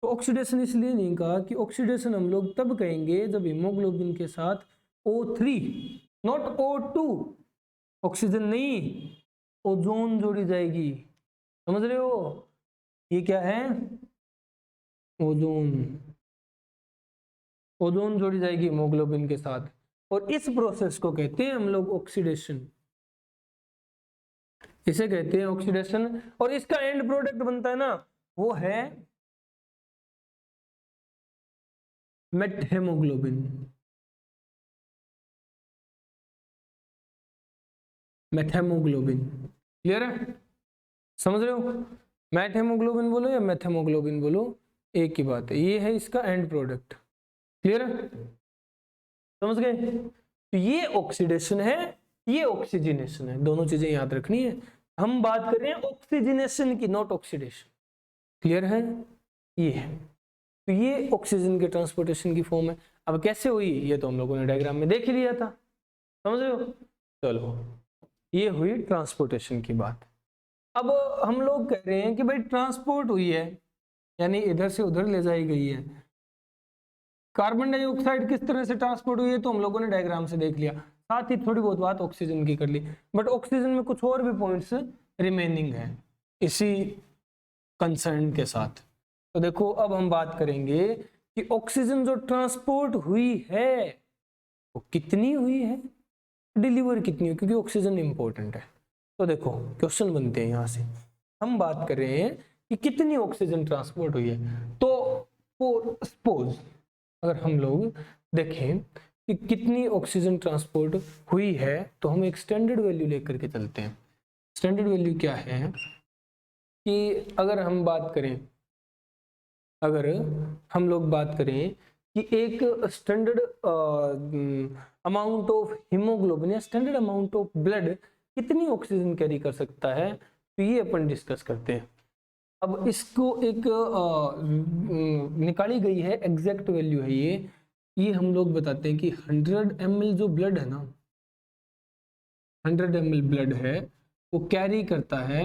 तो ऑक्सीडेशन इसलिए नहीं कहा कि ऑक्सीडेशन हम लोग तब कहेंगे जब हीमोग्लोबिन के साथ O3 नॉट O2, ऑक्सीजन नहीं, ओजोन जोड़ी जाएगी। समझ रहे हो? ये क्या है? ओजोन। ओजोन जोड़ी जाएगी हीमोग्लोबिन के साथ, और इस प्रोसेस को कहते हैं हम लोग ऑक्सीडेशन। इसे कहते हैं ऑक्सीडेशन। और इसका एंड प्रोडक्ट बनता है ना, वो है मेथहेमोग्लोबिन। मेथहेमोग्लोबिन। क्लियर है? समझ रहे हो? मेथहेमोग्लोबिन बोलो या मेथहेमोग्लोबिन बोलो, एक ही बात है। ये है इसका एंड प्रोडक्ट। क्लियर है? समझ गए? तो ये ऑक्सीडेशन है, ये ऑक्सीजनेशन है, दोनों चीजें याद रखनी है। हम बात कर रहे हैं ऑक्सीजनेशन की, नॉट ऑक्सीडेशन। क्लियर है? ये है, तो ये ऑक्सीजन के ट्रांसपोर्टेशन की फॉर्म है। अब कैसे हुई ये तो हम लोगों ने डायग्राम में देख ही लिया था। समझ रहे हो? चलो, ये हुई ट्रांसपोर्टेशन की बात। अब हम लोग कह रहे हैं कि भाई ट्रांसपोर्ट हुई है, यानी इधर से उधर ले जाई गई है। कार्बन डाइऑक्साइड किस तरह से ट्रांसपोर्ट हुई है तो हम लोगों ने डायग्राम से देख लिया, साथ ही थोड़ी बहुत बात ऑक्सीजन की कर ली। बट ऑक्सीजन में कुछ और भी पॉइंट्स रिमेनिंग है इसी कंसर्न के साथ। तो देखो अब हम बात करेंगे कि ऑक्सीजन जो ट्रांसपोर्ट हुई है वो कितनी हुई है, डिलीवर कितनी हुई, क्योंकि ऑक्सीजन इंपॉर्टेंट है। तो देखो क्वेश्चन बनते हैं, यहां से हम बात कर रहे हैं कि कितनी ऑक्सीजन ट्रांसपोर्ट हुई है। तो फॉर सपोज अगर हम लोग देखें कि कितनी ऑक्सीजन ट्रांसपोर्ट हुई है, तो हम एक स्टैंडर्ड वैल्यू लेकर के चलते हैं। स्टैंडर्ड वैल्यू क्या है कि अगर हम बात करें, अगर हम लोग बात करें कि एक स्टैंडर्ड अमाउंट ऑफ हीमोग्लोबिन या स्टैंडर्ड अमाउंट ऑफ ब्लड कितनी ऑक्सीजन कैरी कर सकता है, तो ये अपन डिस्कस करते हैं। अब इसको एक निकाली गई है एग्जैक्ट वैल्यू है ये हम लोग बताते हैं कि 100 ml जो ब्लड है ना, 100 ml ब्लड है वो कैरी करता है,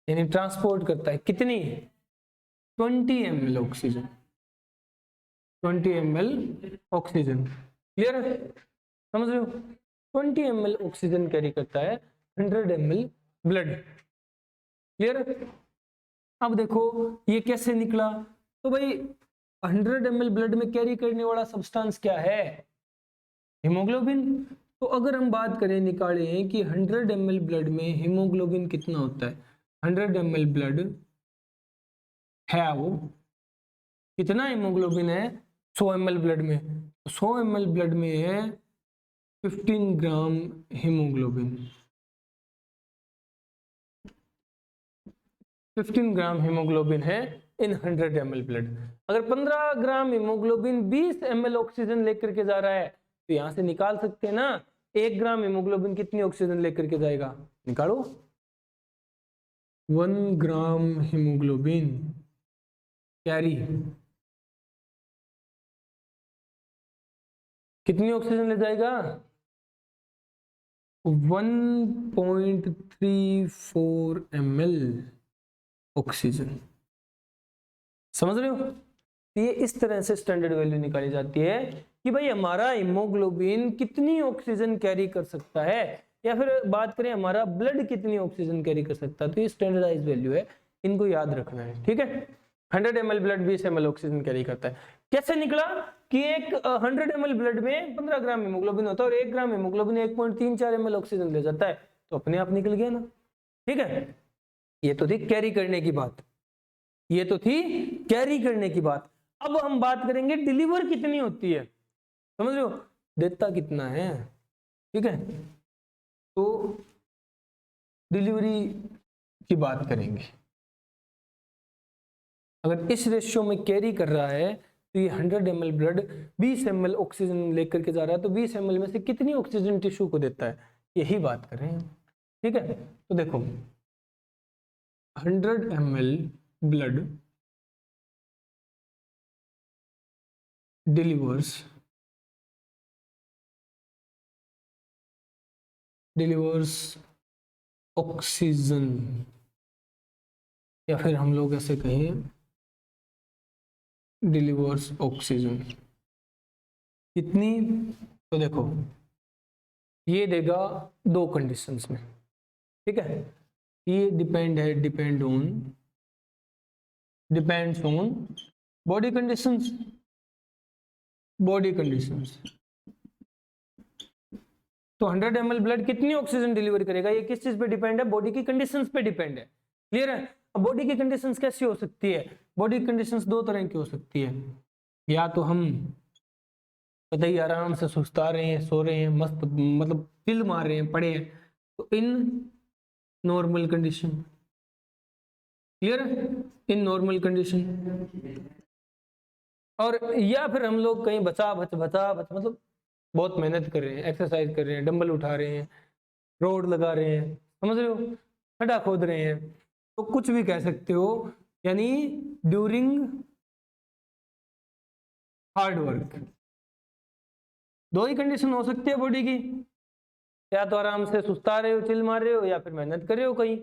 यानी ट्रांसपोर्ट करता है कितनी, 20 ml oxygen. 20 ml oxygen. Clear है? समझ रहे हो? 20 ml ऑक्सीजन कैरी करता है 100 ml ब्लड। क्लियर? अब देखो ये कैसे निकला, तो भाई 100 ml ब्लड में कैरी करने वाला सब्सटेंस क्या है, हीमोग्लोबिन। तो अगर हम बात करें, निकाले कि 100 ml ब्लड में हीमोग्लोबिन कितना होता है, 100 ml ब्लड है वो कितना हीमोग्लोबिन है, 100 ml ब्लड में, 100 ml ब्लड में है 15 ग्राम हीमोग्लोबिन। 15 ग्राम हीमोग्लोबिन है इन 100 ml ब्लड। अगर 15 ग्राम हीमोग्लोबिन 20 ml ऑक्सीजन लेकर के जा रहा है, तो यहां से निकाल सकते हैं ना 1 ग्राम हीमोग्लोबिन कितनी ऑक्सीजन लेकर के जाएगा, निकालो। 1 ग्राम हीमोग्लोबिन कैरी कितनी ऑक्सीजन ले जाएगा? 1.34 ml ऑक्सीजन। समझ रहे हो? ये इस तरह से स्टैंडर्ड वैल्यू निकाली जाती है कि भाई हमारा हीमोग्लोबिन कितनी ऑक्सीजन कैरी कर सकता है, या फिर बात करें हमारा ब्लड कितनी ऑक्सीजन कैरी कर सकता है। तो ये स्टैंडर्डाइज वैल्यू है, इनको याद रखना है, ठीक है। 100 ml blood 20 ml oxygen carry करता है। कैसे निकला कि एक 100 ml ब्लड में 15 ग्राम हीमोग्लोबिन होता है और 1 ग्राम हीमोग्लोबिन 1.34 ml ऑक्सीजन ले जाता है, तो अपने आप निकल गया ना, ठीक है। ये तो थी कैरी करने की बात, ये तो थी कैरी करने की बात। अब हम बात करेंगे डिलीवर कितनी होती है, समझ रहे हो, देता कितना है, ठीक है। तो डिलीवरी की बात करेंगे। अगर इस रेशियो में कैरी कर रहा है तो ये 100 ml ब्लड 20 ml ऑक्सीजन लेकर के जा रहा है, तो 20 ml में से कितनी ऑक्सीजन टिश्यू को देता है, यही बात कर रहे हैं, ठीक है। तो देखो 100 ml ब्लड डिलीवर्स ऑक्सीजन, या फिर हम लोग ऐसे कहें डिलीवर्स ऑक्सीजन कितनी। तो देखो ये देगा दो कंडीशंस में, ठीक है। ये डिपेंड्स ऑन बॉडी कंडीशंस। तो 100 ml ब्लड कितनी ऑक्सीजन डिलीवर करेगा, ये किस चीज पे डिपेंड है, बॉडी की कंडीशंस पे डिपेंड है, क्लियर है। अब बॉडी की कंडीशंस कैसी हो सकती है, बॉडी कंडीशंस दो तरह की हो सकती है, या तो हम पता ही आराम से सुस्ता रहे हैं, सो रहे हैं, मस्त मतलब चिल मार रहे हैं, पड़े हैं, तो इन नॉर्मल कंडीशन, क्लियर है, इन नॉर्मल कंडीशन। और या फिर हम लोग कहीं बचा बच मतलब बहुत मेहनत कर रहे हैं, एक्सरसाइज कर रहे हैं, डंबल उठा रहे हैं, रोड लगा रहे हैं, समझ रहे हो, खड्डा खोद रहे हैं, तो कुछ भी कह सकते हो, यानी ड्यूरिंग हार्ड वर्क। दो ही कंडीशन हो सकती है बॉडी की, या तो आराम से सुस्ता रहे हो, चिल मार रहे हो, या फिर मेहनत कर रहे हो कहीं।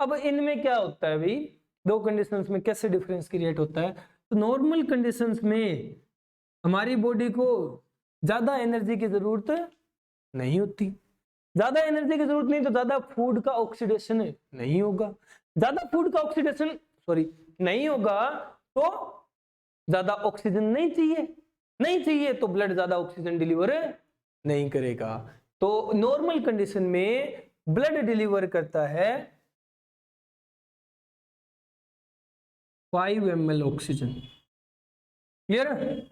अब इनमें क्या होता है भाई, दो कंडीशंस में कैसे डिफरेंस क्रिएट होता है। तो नॉर्मल कंडीशंस में हमारी बॉडी को ज्यादा एनर्जी की जरूरत नहीं होती, ज्यादा एनर्जी की जरूरत नहीं तो ज्यादा फूड का ऑक्सीडेशन नहीं होगा, ज्यादा फूड का ऑक्सीडेशन नहीं होगा तो ज्यादा ऑक्सीजन नहीं चाहिए तो ब्लड ज्यादा ऑक्सीजन डिलीवर नहीं करेगा। तो नॉर्मल कंडीशन में ब्लड डिलीवर करता है 5 ml ऑक्सीजन, क्लियर है।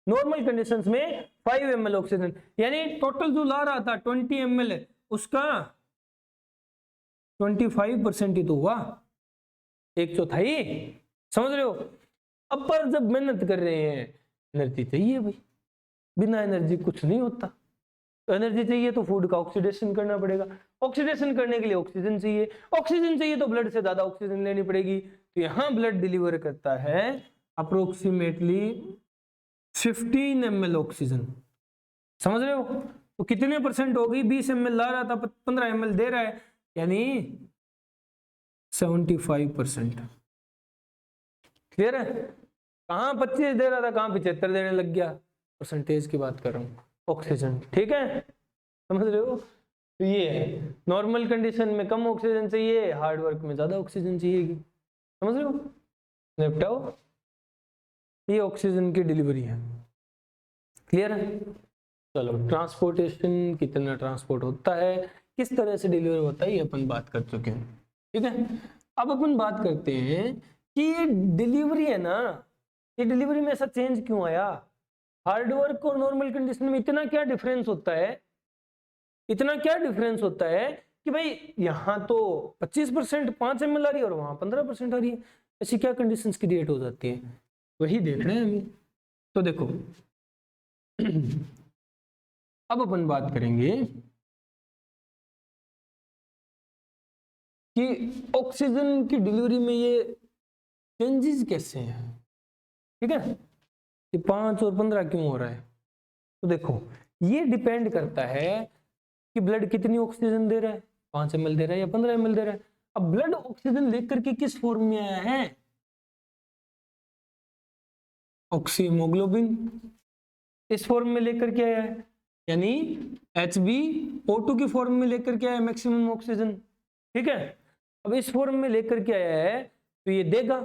नॉर्मल कंडीशंस में 5 ml ऑक्सीजन, यानी टोटल जो ला रहा था 20 ml उसका 25% ही तो हुआ, 1/4, समझ रहे हो। अब पर जब मेहनत कर रहे हैं एनर्जी चाहिए भाई, बिना एनर्जी कुछ नहीं होता, तो एनर्जी चाहिए तो फूड का ऑक्सीडेशन करना पड़ेगा, ऑक्सीडेशन करने के लिए ऑक्सीजन चाहिए तो ब्लड से ज्यादा ऑक्सीजन लेनी पड़ेगी। तो यहां ब्लड डिलीवर करता है अप्रोक्सीमेटली 15 ml ऑक्सीजन, समझ रहे हो। तो कितने परसेंट होगी, 20 ml ला रहा था 15 ml दे रहा है, यानी 75%, क्लियर है। कहां 25 दे रहा था, कहां 75 देने लग गया, परसेंटेज की बात कर रहा हूं, ऑक्सीजन, ठीक है, समझ रहे हो। तो ये है नॉर्मल कंडीशन में कम ऑक्सीजन चाहिए, हार्ड वर्क में ज्यादा ऑक्सीजन चाहिएगी, समझ रहे हो। निपटाओ, ये ऑक्सीजन की डिलीवरी है, क्लियर है। चलो ट्रांसपोर्टेशन, कितना ट्रांसपोर्ट होता है, किस तरह से डिलीवर होता है, ये अपन बात कर चुके हैं, ठीक है। अब अपन बात करते हैं कि ये डिलीवरी है ना, ये डिलीवरी में ऐसा चेंज क्यों आया, हार्ड वर्क और नॉर्मल कंडीशन में इतना क्या डिफरेंस होता है, कि भाई यहां तो 25% 5 ml आ रही है और वहां 15% आ रही है, ऐसी क्या कंडीशंस क्रिएट हो जाती है, वही देख रहे हैं हमें। तो देखो अब अपन बात करेंगे कि ऑक्सीजन की डिलीवरी में ये चेंजेस कैसे हैं, ठीक है, कि 5 और 15 क्यों हो रहा है। तो देखो ये डिपेंड करता है कि ब्लड कितनी ऑक्सीजन दे रहा है, 5 ml दे रहा है या 15 ml दे रहा है। अब ब्लड ऑक्सीजन लेकर के किस फॉर्म में आया है, ऑक्सीहीमोग्लोबिन इस फॉर्म में लेकर के आया है, यानी HbO2 की फॉर्म में लेकर के आया है मैक्सिमम ऑक्सीजन। ठीक है, अब इस फॉर्म में लेकर के आया है तो ये देगा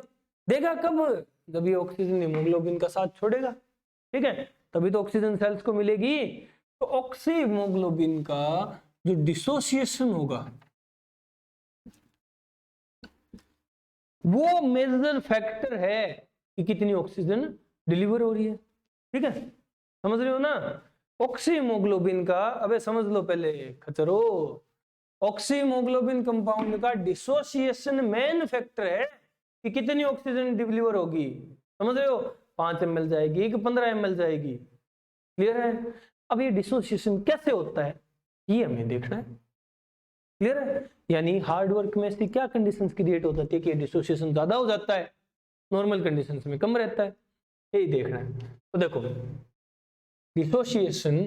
कब, जब ये ऑक्सीजन हीमोग्लोबिन का साथ छोड़ेगा। ठीक है, तभी तो ऑक्सीजन सेल्स को मिलेगी। तो ऑक्सीहीमोग्लोबिन का जो डिसोसिएशन होगा वो मेजर फैक्टर है कि कितनी ऑक्सीजन डिलीवर हो रही है। ठीक है, समझ रहे हो ना। ऑक्सीहीमोग्लोबिन का, अबे समझ लो पहले खचरो, ऑक्सीहीमोग्लोबिन कंपाउंड का डिसोसिएशन मेन फैक्टर है कि कितनी ऑक्सीजन डिलीवर होगी। समझ रहे हो, 5 ml जाएगी कि 15 ml जाएगी। क्लियर है। अब ये डिसोसिएशन कैसे होता है ये हमें देखना है। क्लियर है, यानी हार्ड वर्क में ऐसी क्या कंडीशंस क्रिएट हो जाती है कि डिसोसिएशन ज्यादा हो जाता है, नॉर्मल कंडीशंस में कम रहता है, यही देखना है। तो देखो डिसोसिएशन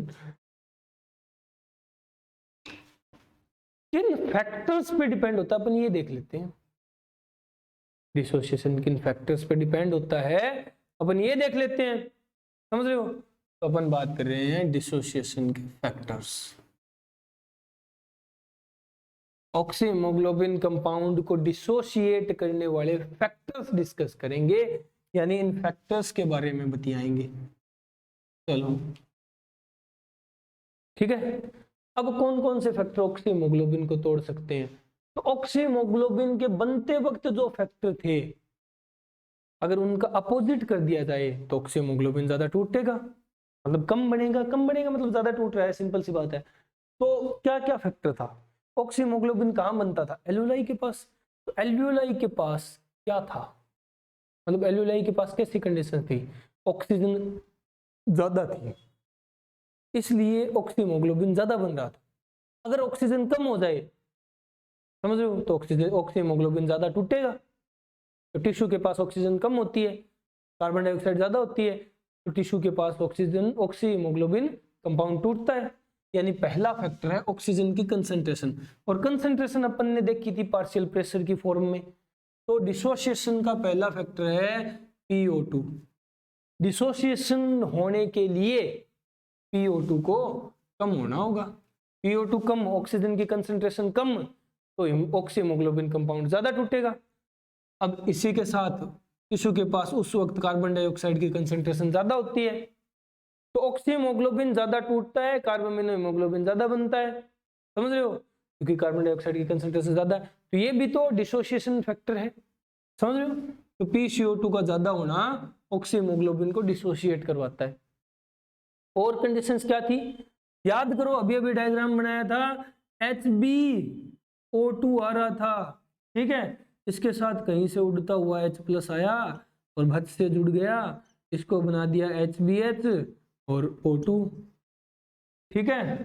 किन फैक्टर्स पे डिपेंड होता है, अपन ये देख लेते हैं। डिसोसिएशन किन फैक्टर्स पे डिपेंड होता है अपन ये देख लेते हैं। समझ रहे हो, तो अपन बात कर रहे हैं डिसोसिएशन के फैक्टर्स। ऑक्सीहीमोग्लोबिन कंपाउंड को डिसोशिएट करने वाले फैक्टर्स डिस्कस करेंगे, यानी इन फैक्टर्स के बारे में बतियाएंगे। चलो ठीक है, अब कौन कौन से फैक्टर ऑक्सीहीमोग्लोबिन को तोड़ सकते हैं। तो ऑक्सीहीमोग्लोबिन के बनते वक्त जो फैक्टर थे, अगर उनका अपोजिट कर दिया जाए तो ऑक्सीहीमोग्लोबिन ज्यादा टूटेगा, मतलब कम बनेगा मतलब ज्यादा टूट रहा है, सिंपल सी बात है। तो क्या क्या फैक्टर था, ऑक्सीहीमोग्लोबिन कहाँ बनता था, एल्यूलाई के पास। तो एल्यूलाई के पास क्या था, मतलब एल्यूलाई के पास कैसी कंडीशन थी, ऑक्सीजन ज्यादा थी, इसलिए ऑक्सीहीमोग्लोबिन ज्यादा बन रहा था। अगर ऑक्सीजन कम हो जाए, समझ रहे हो, तो ऑक्सीहीमोग्लोबिन ज्यादा टूटेगा। तो टिश्यू के पास ऑक्सीजन कम होती है, कार्बन डाइऑक्साइड ज्यादा होती है, तो टिश्यू के पास ऑक्सीहीमोग्लोबिन कंपाउंड टूटता है। यानी पहला फैक्टर है ऑक्सीजन की कंसंट्रेशन, और कंसंट्रेशन अपन ने देखी थी पार्शियल प्रेशर की फॉर्म में। तो डिसोसिएशन का पहला फैक्टर है PO2। डिसोसिएशन होने के लिए PO2 को कम होना होगा, PO2 कम, ऑक्सीजन की कंसंट्रेशन कम, तो ऑक्सीहीमोग्लोबिन कंपाउंड ज्यादा टूटेगा। अब इसी के साथ टिश्यू के पास उस वक्त कार्बन डाइऑक्साइड की कंसंट्रेशन ज्यादा होती है, तो ऑक्सीहीमोग्लोबिन ज्यादा टूटता है, कार्बामिनो हीमोग्लोबिन ज्यादा बनता है। समझ रहे हो, क्योंकि कार्बन डाइऑक्साइड की कंसंट्रेशन ज्यादा है, तो ये भी तो डिसोसिएशन फैक्टर है। समझ रहे हो, तो PCO2 का ज्यादा होना ऑक्सीहीमोग्लोबिन को डिसोसिएट करवाता है। और कंडीशंस क्या थी, याद करो, अभी अभी डायग्राम बनाया था, HbO2 आ रहा था। ठीक है, इसके साथ कहीं से उड़ता हुआ H+ आया और भच से जुड़ गया, इसको बना दिया HBH और O2। ठीक है,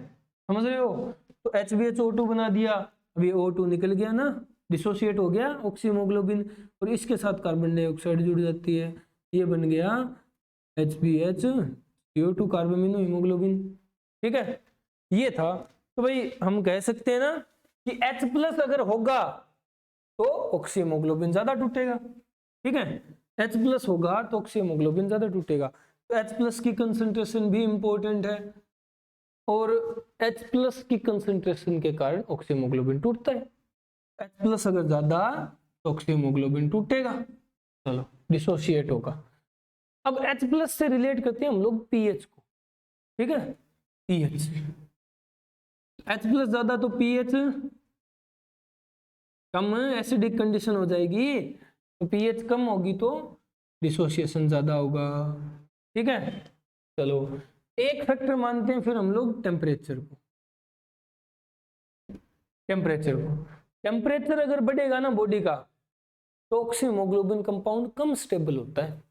समझ रहे हो, तो HbHO2 बना दिया, अभी O2 निकल गया ना, डिसोसिएट हो गया ऑक्सीहीमोग्लोबिन, और इसके साथ कार्बन डाइऑक्साइड जुड़ जाती है, ये बन गया HbHCO2 कार्बामिनो हीमोग्लोबिन। ठीक है, ये था। तो भाई हम कह सकते हैं ना कि H+ अगर होगा तो ऑक्सीहीमोग्लोबिन ज्यादा टूटेगा। ठीक है, H+ होगा तो ऑक्सीहीमोग्लोबिन ज्यादा टूटेगा। तो H+ की कंसंट्रेशन भी इंपॉर्टेंट है, और H+ की कंसंट्रेशन के कारण ऑक्सीहीमोग्लोबिन टूटता है। H+ अगर ज्यादा तो ऑक्सीहीमोग्लोबिन टूटेगा, चलो डिसोसिएट होगा। अब H+ से रिलेट करते हैं हम लोग pH को। ठीक है, pH, H+ ज्यादा तो pH कम, एसिडिक कंडीशन हो जाएगी, तो pH कम होगी तो डिसोसिएशन ज्यादा होगा। ठीक है, चलो एक फैक्टर मानते हैं फिर हम लोग टेम्परेचर को। टेम्परेचर अगर बढ़ेगा ना बॉडी का, तो ऑक्सीहीमोग्लोबिन कंपाउंड कम स्टेबल होता है।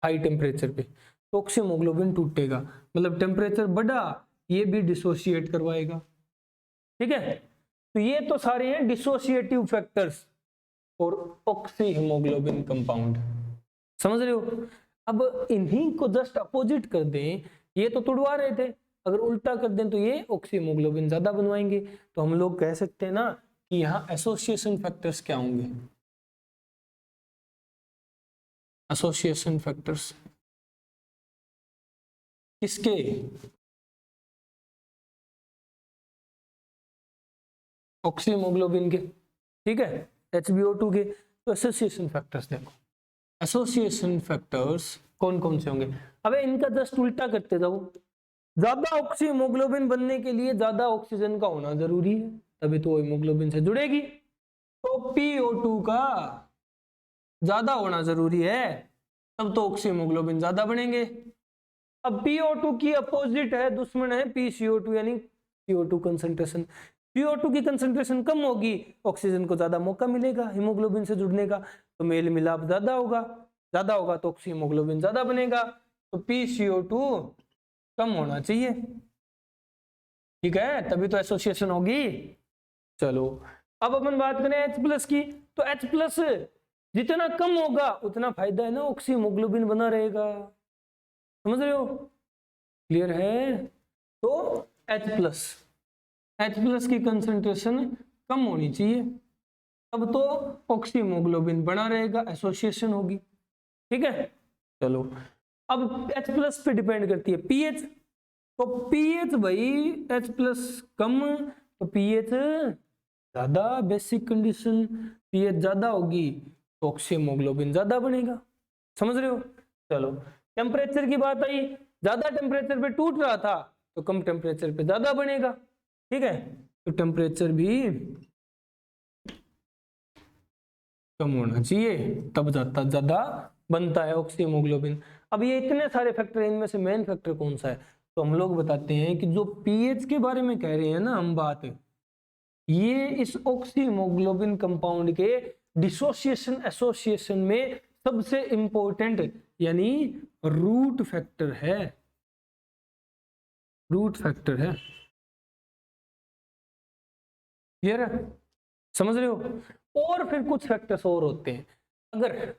हाई टेम्परेचर पे तो ऑक्सीहीमोग्लोबिन टूटेगा, मतलब टेम्परेचर बढ़ा ये भी डिसोसिएट करवाएगा। ठीक है, तो ये तो सारे हैं डिसोसिएटिव फैक्टर्स और ऑक्सीहीमोग्लोबिन कंपाउंड। समझ रहे हो, अब इन्हीं को जस्ट अपोजिट कर दें ये तो तुड़वा रहे थे, अगर उल्टा कर दें तो ये ऑक्सी हीमोग्लोबिन ज्यादा बनवाएंगे। तो हम लोग कह सकते हैं ना कि यहाँ एसोसिएशन फैक्टर्स क्या होंगे, एसोसिएशन फैक्टर्स किसके, ऑक्सी हीमोग्लोबिन के, ठीक है, HbO2 के। तो एसोसिएशन फैक्टर्स देखो, एसोसिएशन फैक्टर्स कौन कौन से होंगे। अबे इनका जस्ट उल्टा करते जाओ, ज्यादा ऑक्सी हीमोग्लोबिन बनने के लिए ज्यादा ऑक्सीजन का होना जरूरी है, तभी तो हीमोग्लोबिन से जुड़ेगी। तो PO2 का ज्यादा होना जरूरी है, तब तो ऑक्सी हीमोग्लोबिन ज्यादा बनेंगे। अब PO2 की अपोजिट है, दुश्मन है PCO2 यानी CO2 कंसंट्रेशन। CO2 की कंसंट्रेशन कम होगी, ऑक्सीजन को ज्यादा मौका मिलेगा हीमोग्लोबिन से जुड़ने का, तो मेल मिलाप ज्यादा होगा तो ऑक्सी हीमोग्लोबिन ज्यादा बनेगा। तो PCO2 कम होना चाहिए, ठीक है, तभी तो एसोसिएशन होगी। चलो अब अपन बात करें H+ की, तो H+ जितना कम होगा उतना फायदा है ना, ऑक्सी हीमोग्लोबिन बना रहेगा, समझ रहे हो, क्लियर है। तो H+ की कंसंट्रेशन कम होनी चाहिए, तब तो ऑक्सी हीमोग्लोबिन बना रहेगा, एसोसिएशन होगी, ठीक है। चलो अब H+ पे डिपेंड करती है pH, तो pH भाई H+ कम तो pH ज्यादा, बेसिक कंडीशन pH ज्यादा होगी तो ऑक्सी हीमोग्लोबिन ज्यादा बनेगा, समझ रहे हो। चलो टेम्परेचर की बात आई, ज्यादा टेम्परेचर पे टूट रहा था तो कम टेम्परेचर पे ज्यादा बनेगा, ठीक है, तो टेम्परेचर भी कम होना चाहिए तब ज्यादा बनता है ऑक्सी हीमोग्लोबिन। अब ये इतने सारे फैक्टर, इनमें से मेन फैक्टर कौन सा है, तो हम लोग बताते हैं कि जो पीएच के बारे में कह रहे हैं ना हम बात, ये इस ऑक्सी हीमोग्लोबिन कंपाउंड के डिसोसिएशन एसोसिएशन में सबसे इंपॉर्टेंट यानी रूट फैक्टर है, रूट फैक्टर है, क्लियर है, समझ रहे हो। और फिर कुछ फैक्टर्स और होते हैं, अगर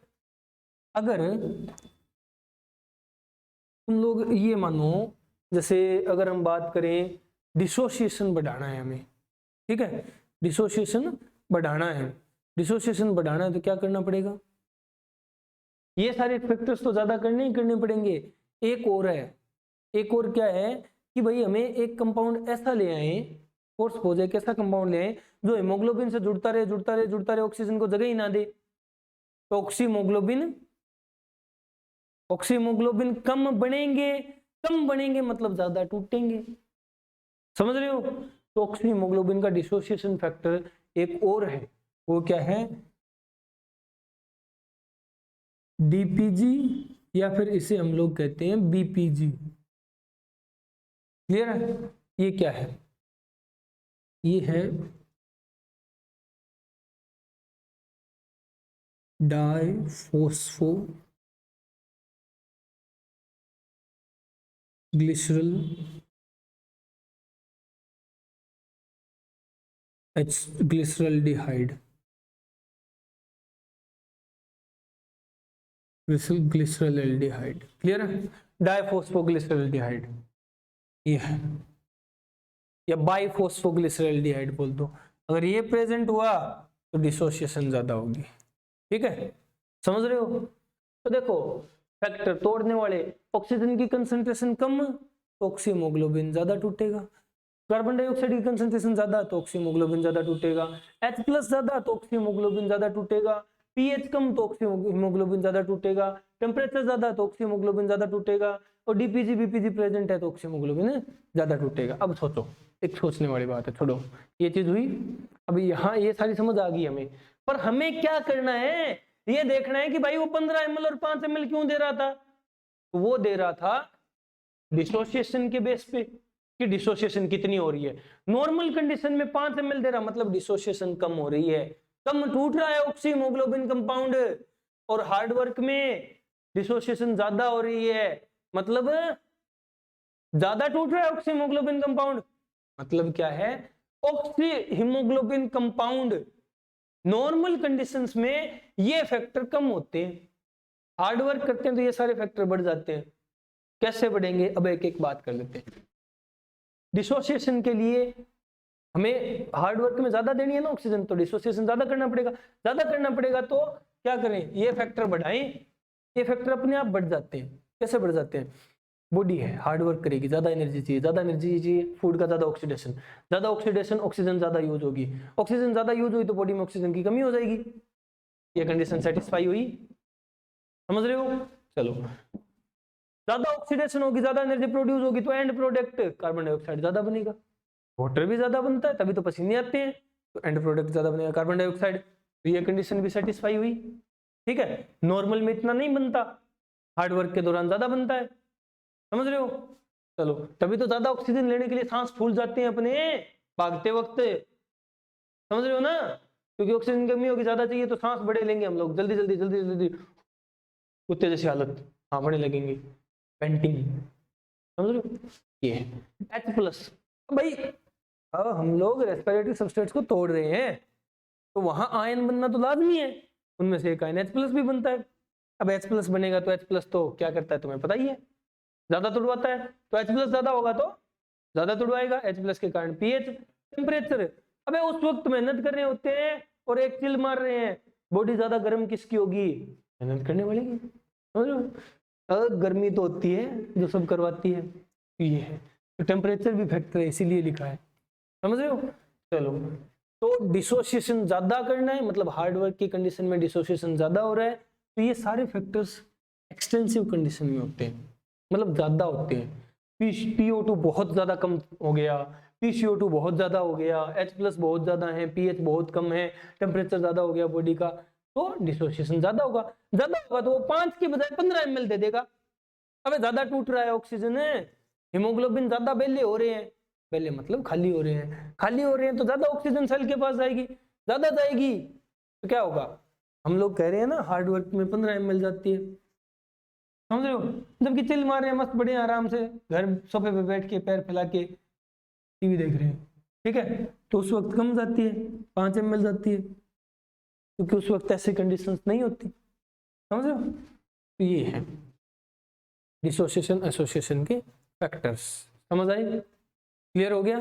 तुम लोग ये मानो, जैसे अगर हम बात करें डिसोसिएशन बढ़ाना है हमें, ठीक है, डिसोसिएशन बढ़ाना है तो क्या करना पड़ेगा, ये सारे फैक्टर्स तो ज्यादा करने ही करने पड़ेंगे। एक और क्या है कि भाई हमें एक कंपाउंड ऐसा ले आए, फोर्स हो जाए, कैसा कंपाउंड ले आए जो हीमोग्लोबिन से जुड़ता रहे, ऑक्सीजन को जगह ही ना दे, तो ऑक्सी हीमोग्लोबिन कम बनेंगे मतलब ज्यादा टूटेंगे, समझ रहे हो। तो ऑक्सी हीमोग्लोबिन का डिसोसिएशन फैक्टर एक और है, वो क्या है, डीपीजी या फिर इसे हम लोग कहते हैं बीपीजी, क्लियर है। ये क्या है, ये है डाइफॉस्फो ग्लिसरल ग्लिसरल्डिहाइड, ग्लिसरल्डिहाइड, क्लियर है, डाइफॉस्फोग्लिसरल्डिहाइड ये है, या बाइफॉस्फोग्लिसरल्डिहाइड बोल दो। अगर ये प्रेजेंट हुआ तो डिसोसिएशन ज्यादा होगी, ठीक है, समझ रहे हो। तो देखो फैक्टर तोड़ने वाले, ऑक्सीजन की कंसंट्रेशन कम तो ऑक्सी हीमोग्लोबिन ज्यादा टूटेगा, कार्बन डाइऑक्साइड की कंसंट्रेशन ज्यादा तो ऑक्सी हीमोग्लोबिन ज्यादा टूटेगा, H+ ज्यादा तो ऑक्सी हीमोग्लोबिन ज्यादा टूटेगा, पीएच कम तो ऑक्सी हीमोग्लोबिन ज्यादा टूटेगा, टेम्परेचर ज्यादा तो ऑक्सी हीमोग्लोबिन ज्यादा टूटेगा, और डीपीजी बीपीजी प्रेजेंट है तो ऑक्सी हीमोग्लोबिन ज्यादा टूटेगा। अब सोचो, एक सोचने वाली बात है, छोड़ो ये चीज हुई, अभी यहाँ ये सारी समझ आ गई हमें, पर हमें क्या करना है, ये देखना है कि भाई वो 15 ml और 5 ml क्यों दे रहा था, वो दे रहा था डिसोसिएशन के बेस पे कि डिसोसिएशन कितनी हो रही है। नॉर्मल कंडीशन में 5 ml दे रहा मतलब डिसोसिएशन कम हो रही है, कम टूट रहा है ऑक्सी हीमोग्लोबिन कंपाउंड, और हार्ड वर्क में डिसोसिएशन ज्यादा हो रही है मतलब ज्यादा टूट रहा है ऑक्सी हीमोग्लोबिन कंपाउंड, मतलब क्या है, oxy haemoglobin compound normal conditions में ये फैक्टर कम होते हैं, हार्ड वर्क करते हैं तो ये सारे फैक्टर बढ़ जाते हैं, कैसे बढ़ेंगे, अब एक एक बात कर लेते हैं। डिसोसिएशन के लिए हमें हार्ड वर्क में ज्यादा देनी है ना ऑक्सीजन, तो डिसोसिएशन ज्यादा करना पड़ेगा। तो क्या करें, ये फैक्टर बढ़ाएं, ये फैक्टर अपने आप बढ़ जाते हैं। कैसे बढ़ जाते हैं, बॉडी है हार्ड वर्क करेगी, ज्यादा एनर्जी चाहिए, फूड का ज्यादा ऑक्सीडेशन, ऑक्सीजन ज्यादा यूज होगी, ऑक्सीजन ज्यादा यूज हुई तो बॉडी में ऑक्सीजन की कमी हो जाएगी। ये कंडीशन सेटिस्फाई हुई, समझ रहे हो। चलो, ज्यादा ऑक्सीडेशन होगी, ज्यादा एनर्जी प्रोड्यूस होगी तो एंड प्रोडक्ट कार्बन डाइऑक्साइड ज्यादा बनेगा, वाटर भी ज्यादा बनता है तभी तो पसीने आते हैं, तो एंड प्रोडक्ट ज्यादा बनेगा कार्बन डाइऑक्साइड। तो ये कंडीशन भी सेटिस्फाई हुई, ठीक है। नॉर्मल में इतना नहीं बनता, हार्ड वर्क के दौरान ज्यादा बनता है, समझ रहे हो। चलो, तभी तो ज्यादा ऑक्सीजन लेने के लिए सांस फूल जाते हैं अपने भागते वक्त, समझ रहे हो ना, क्योंकि ऑक्सीजन की कमी होगी, ज्यादा चाहिए तो सांस बड़े लेंगे हम लोग, जल्दी जल्दी जल्दी जल्दी कुत्ते जैसी हालत, हाँ बड़े लगेंगे, पेंटिंग, समझ रहे हो। ये H+ भाई, अब हम लोग रेस्पिरेटरी सबस्ट्रेट्स को तोड़ रहे हैं तो वहां आयन बनना तो लाजमी है, उनमें से एक आयन H+ भी बनता है। अब H+ बनेगा तो H+ तो क्या करता है तुम्हें पता ही है, ज्यादा तुड़वाता है, तो H+ ज्यादा होगा तो ज्यादा तुड़वाएगा, H+ के कारण pH, टेम्परेचर। अबे उस वक्त मेहनत कर रहे होते हैं और एक चिल मार रहे हैं, बॉडी ज्यादा गर्म किसकी होगी, मेहनत करने वाले की, समझ लो। गर्मी तो होती है जो सब करवाती है, ये है, तो टेम्परेचर भी फैक्टर है इसीलिए लिखा है, समझ रहे हो। चलो, तो डिसोसिएशन ज्यादा करना है, मतलब हार्ड वर्क की कंडीशन में डिसोसिएशन ज्यादा हो रहा है, तो ये सारे फैक्टर्स एक्सटेंसिव कंडीशन में होते हैं, मतलब ज्यादा होते हैं। PO2 बहुत ज्यादा कम हो गया, PCO2 बहुत ज्यादा हो गया, H+ बहुत ज्यादा है, pH बहुत कम है, टेम्परेचर ज्यादा हो गया बॉडी का, तो डिसोसिएशन ज्यादा होगा तो वो 5 के बजाय 15 ml दे देगा। अबे ज्यादा टूट रहा है ऑक्सीजन है, हीमोग्लोबिन ज्यादा बेले हो रहे हैं, बेले मतलब खाली हो रहे हैं तो ज्यादा ऑक्सीजन सेल के पास जाएगी, ज्यादा जाएगी तो क्या होगा, हम लोग कह रहे हैं ना हार्ड वर्क में 15 ml जाती है, समझ रहे हो। जबकि चिल मार रहे हैं मस्त बढ़िया आराम से घर सोफे पे बैठ के पैर फैला के टीवी देख रहे हैं, ठीक है, तो उस वक्त कम जाती है, 5 ml जाती है, क्योंकि उस वक्त ऐसी कंडीशंस नहीं होती, समझ रहे हो। तो ये है डिसोसिएशन एसोसिएशन के फैक्टर्स, समझ आई, क्लियर हो गया।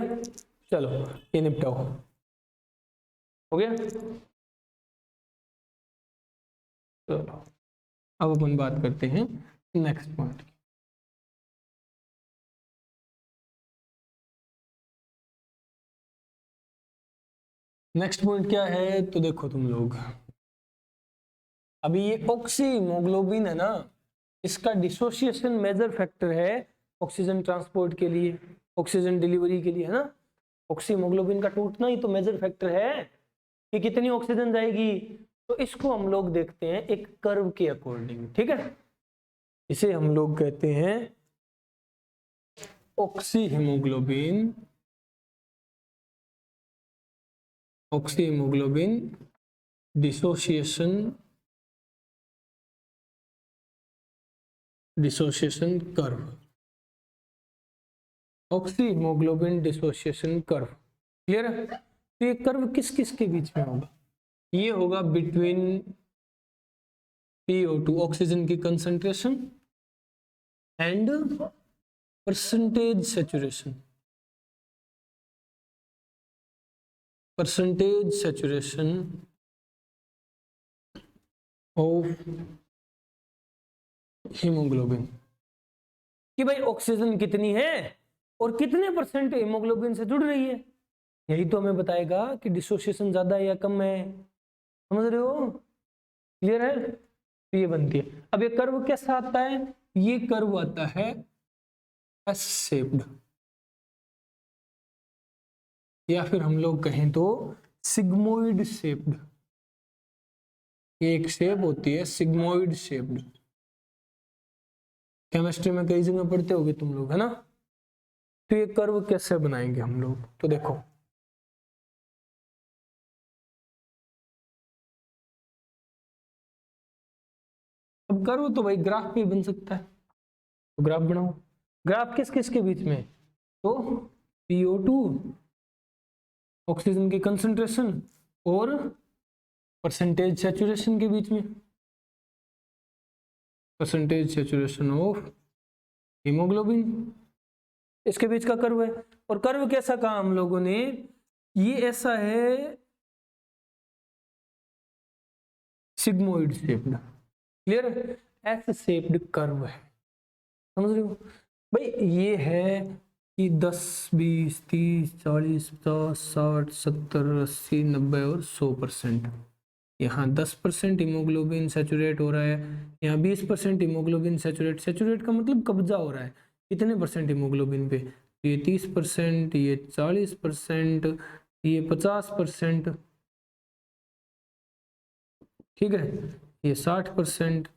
चलो ये निपटाओ, हो गया। चलो अब अपन बात करते हैं नेक्स्ट पॉइंट। नेक्स्ट पॉइंट क्या है, तो देखो तुम लोग, अभी ये ऑक्सीमोग्लोबिन है ना, इसका डिसोसिएशन मेजर फैक्टर है ऑक्सीजन ट्रांसपोर्ट के लिए, ऑक्सीजन डिलीवरी के लिए, है ना। ऑक्सीमोग्लोबिन का टूटना ही तो मेजर फैक्टर है कि कितनी ऑक्सीजन जाएगी, तो इसको हम लोग देखते हैं एक कर्व के अकॉर्डिंग, ठीक है। इसे हम लोग कहते हैं oxyhaemoglobin, oxyhaemoglobin dissociation curve, oxyhaemoglobin dissociation curve, clear है। तो ये कर्व किस किस के बीच में होगा, ये होगा बिटवीन PO2 ऑक्सीजन की concentration and percentage saturation, of haemoglobin, कि भाई ऑक्सीजन कितनी है और कितने परसेंट हीमोग्लोबिन से जुड़ रही है, यही तो हमें बताएगा कि डिसोसिएशन ज्यादा है या कम है, समझ रहे हो, क्लियर है। तो ये बनती है। अब ये कर्व कैसा आता है, ये कर्व आता है एस शेप्ड, या फिर हम लोग कहें तो सिग्मोइड शेप्ड, एक शेप होती है सिग्मोइड शेप्ड, केमिस्ट्री में कई जगह पढ़ते होगे तुम लोग, है ना। तो ये कर्व कैसे बनाएंगे हम लोग, तो देखो अब कर्व तो भाई ग्राफ भी बन सकता है, तो ग्राफ बनाओ। ग्राफ किस किस के बीच में, तो PO2 ऑक्सीजन की कंसंट्रेशन और परसेंटेज सैचुरेशन के बीच में, परसेंटेज सैचुरेशन ऑफ हीमोग्लोबिन, इसके बीच का कर्व है। और कर्व कैसा कहा हम लोगों ने, ये ऐसा है सिग्मोइड शेप्ड, क्लियर है, एस शेप्ड कर्व है, समझ रहे हो भाई। ये है कि 10, 20, 30, 40, 50, 60, 70, 80, 90 और 100%। यहाँ 10% हीमोग्लोबिन सैचुरेट हो रहा है, यहाँ 20% हीमोग्लोबिन सैचुरेट का मतलब कब्जा हो रहा है कितने परसेंट हीमोग्लोबिन पे, ये 30%, ये 40%, ये 50%, ठीक है, ये 60%,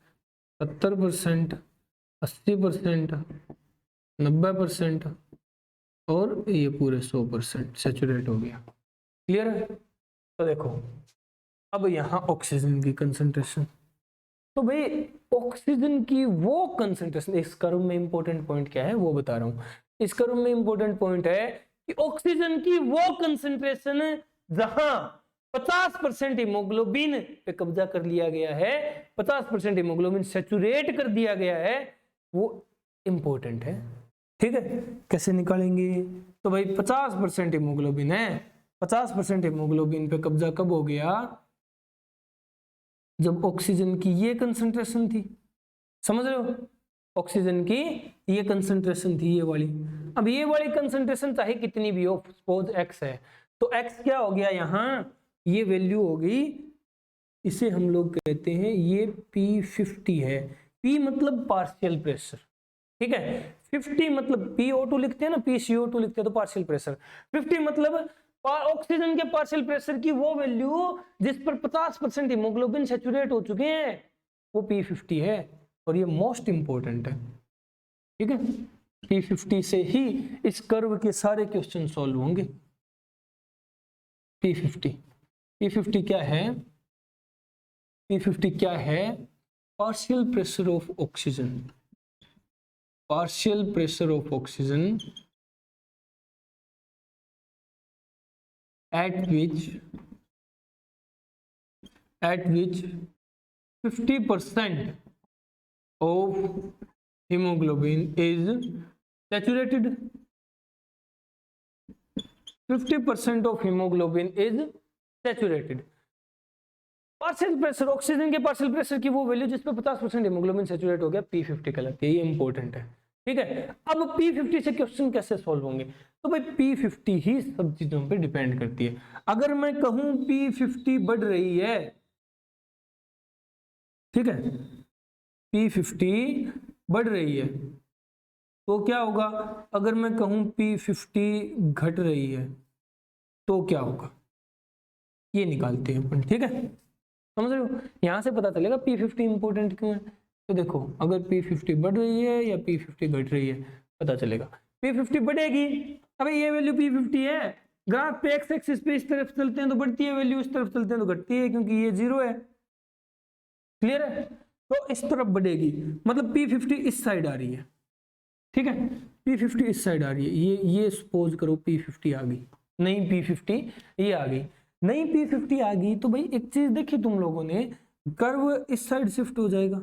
70%, 80%, 90% और ये पूरे 100% सैचुरेट हो गया, क्लियर है। तो देखो अब यहाँ ऑक्सीजन की कंसंट्रेशन, तो भाई ऑक्सीजन की वो कंसंट्रेशन, इस कर्व में इंपॉर्टेंट पॉइंट क्या है वो बता रहा हूं। इस कर्व में इंपॉर्टेंट पॉइंट है कि ऑक्सीजन की वो कंसंट्रेशन जहां 50% हीमोग्लोबिन पे कब्जा कर लिया गया है, 50% हीमोग्लोबिन सैचुरेट कर दिया गया है, वो इंपॉर्टेंट है, ठीक है। कैसे निकालेंगे, तो भाई 50% हीमोग्लोबिन है, 50% हीमोग्लोबिन पे कब्जा कब हो गया, जब ऑक्सीजन की ये कंसंट्रेशन थी, समझ रहे हो, ऑक्सीजन की ये कंसंट्रेशन थी, ये वाली। अब ये वाली कंसंट्रेशन चाहे कितनी भी हो, सपोज x है, तो x क्या हो गया, यहाँ ये वैल्यू हो गई, इसे हम लोग कहते हैं ये P50 है। P मतलब पार्शियल प्रेशर, ठीक है, 50 मतलब PO2 लिखते हैं ना, PCO2 लिखते हैं तो पार्शियल प्रेशर, 50 मतलब ऑक्सीजन के पार्शियल प्रेशर की वो वैल्यू जिस पर 50% हीमोग्लोबिन सैचुरेट हो चुके हैं, वो P50 है। और ये मोस्ट इंपॉर्टेंट है, ठीक है, P50 से ही इस कर्व के सारे क्वेश्चन सॉल्व होंगे। P50 क्या है, P50 क्या है, partial pressure of oxygen, partial pressure of oxygen at which 50% of hemoglobin is saturated, 50% of hemoglobin is saturated। Partial pressure, oxygen के पार्शियल प्रेशर की वो वैल्यू जिस पे 50% हीमोग्लोबिन सैचुरेट हो गया, P50 कहलाती है, ये इंपॉर्टेंट है, ठीक है। अब P50 से क्वेश्चन कैसे सॉल्व होंगे, तो भाई P50 ही सब चीजों पे डिपेंड करती है। अगर मैं कहूं P50 बढ़ रही है, ठीक है, P50 बढ़ रही है, तो क्या होगा, अगर मैं कहूं P50 घट रही है तो क्या होगा, ये निकालते हैं अपन, ठीक है, समझ रहे हो, यहां से पता चलेगा P50 इंपॉर्टेंट क्यों है। तो देखो अगर P50 बढ़ रही है या P50 घट रही है, पता चलेगा। P50 बढ़ेगी, अबे ये वैल्यू P50 है, ग्राफ पे एक्स एक्सिस पे इस तरफ चलते हैं तो बढ़ती है वैल्यू, इस तरफ चलते हैं तो घटती है, क्योंकि ये 0 है, क्लियर है। तो इस तरफ बढ़ेगी, मतलब P50 इस साइड आ रही है, ठीक है, P50 इस साइड आ रही है, ये सपोज करो P50 आ गई, नहीं P50 ये आ गई, नहीं P50 आ गई, तो भाई एक चीज देखी तुम लोगों ने, कर्व इस साइड शिफ्ट हो जाएगा,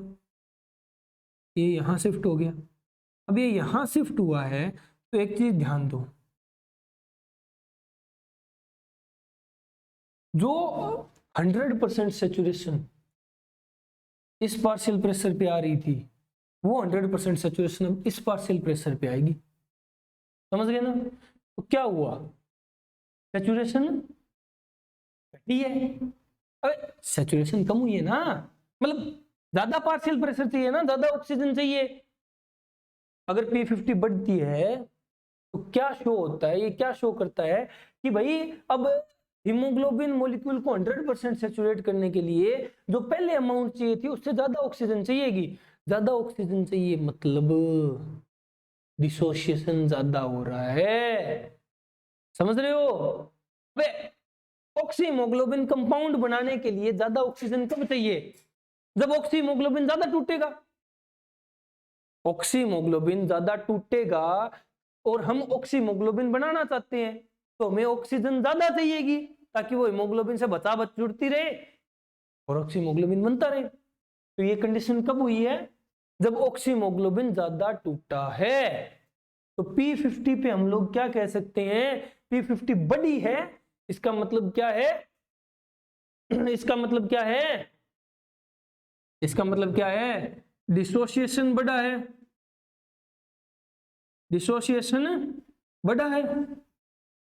ये यहां शिफ्ट हो गया। अब ये यहां शिफ्ट हुआ है तो एक चीज ध्यान दो, जो 100% सैचुरेशन इस पार्शियल प्रेशर पे आ रही थी, वो 100% सैचुरेशन अब इस पार्शियल प्रेशर पे आएगी, समझ गए ना। तो क्या हुआ, सैचुरेशन घटी है, अरे सैचुरेशन कम हुई है ना, मतलब ज्यादा पार्शियल प्रेशर चाहिए ना, ज्यादा ऑक्सीजन चाहिए। अगर P50 बढ़ती है तो क्या शो होता है, ये क्या शो करता है कि भाई अब हीमोग्लोबिन मॉलिक्यूल को 100% सैचुरेट करने के लिए जो पहले अमाउंट चाहिए थी उससे ज्यादा ऑक्सीजन चाहिएगी, ज्यादा ऑक्सीजन चाहिए मतलब डिसोसिएशन ज्यादा हो रहा है, समझ रहे हो। ऑक्सीहीमोग्लोबिन कंपाउंड बनाने के लिए ज्यादा ऑक्सीजन कब चाहिए, जब ऑक्सीहीमोग्लोबिन ज्यादा टूटेगा, ऑक्सीहीमोग्लोबिन ज्यादा टूटेगा और हम ऑक्सीहीमोग्लोबिन बनाना चाहते हैं तो हमें ऑक्सीजन ज्यादा चाहिएगी ताकि वो हीमोग्लोबिन से बचाव जुड़ती रहे और ऑक्सीहीमोग्लोबिन बनता रहे। तो ये कंडीशन कब हुई है, जब ऑक्सीमोग्लोबिन ज्यादा टूटा है। तो P50 पे हम लोग क्या कह सकते हैं, P50 बड़ी है, इसका मतलब क्या है, इसका मतलब क्या है, इसका मतलब क्या है, डिसोसिएशन बड़ा है, डिसोसिएशन बड़ा है,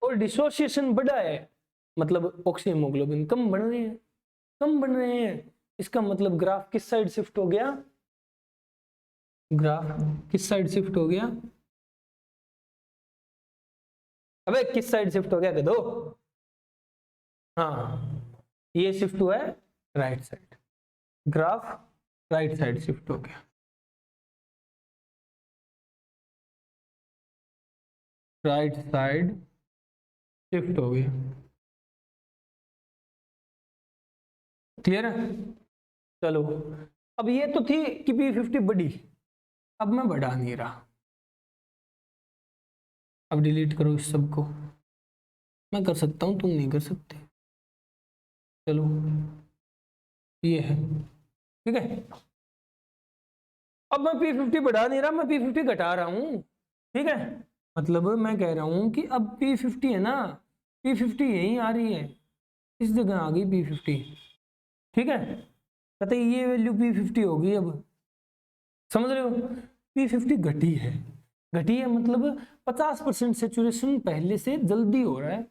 और डिसोसिएशन बड़ा है मतलब ऑक्सीमोग्लोबिन कम बन रहे हैं, कम बन रहे हैं। इसका मतलब ग्राफ किस साइड शिफ्ट हो गया, ग्राफ किस साइड शिफ्ट हो गया, अबे किस साइड शिफ्ट हो गया कह दो, हाँ ये शिफ्ट हुआ है right side, graph right side shift हो गया, राइट साइड शिफ्ट हो गया। क्लियर है? चलो अब ये तो थी कि P50 बड़ी, अब मैं बढ़ा नहीं रहा, अब डिलीट करो इस सब को, मैं कर सकता हूं तुम नहीं कर सकते। चलो ये है, ठीक है। अब मैं P50 बढ़ा नहीं रहा, मैं P50 घटा रहा हूं, ठीक है। मतलब मैं कह रहा हूं कि अब P50 है ना, P50 यहीं आ रही है, इस जगह आ गई P50, ठीक है। कहते ये वैल्यू P50 होगी, अब समझ रहे हो, P50 घटी है, घटी है मतलब 50% सेचुरेशन पहले से जल्दी हो रहा है,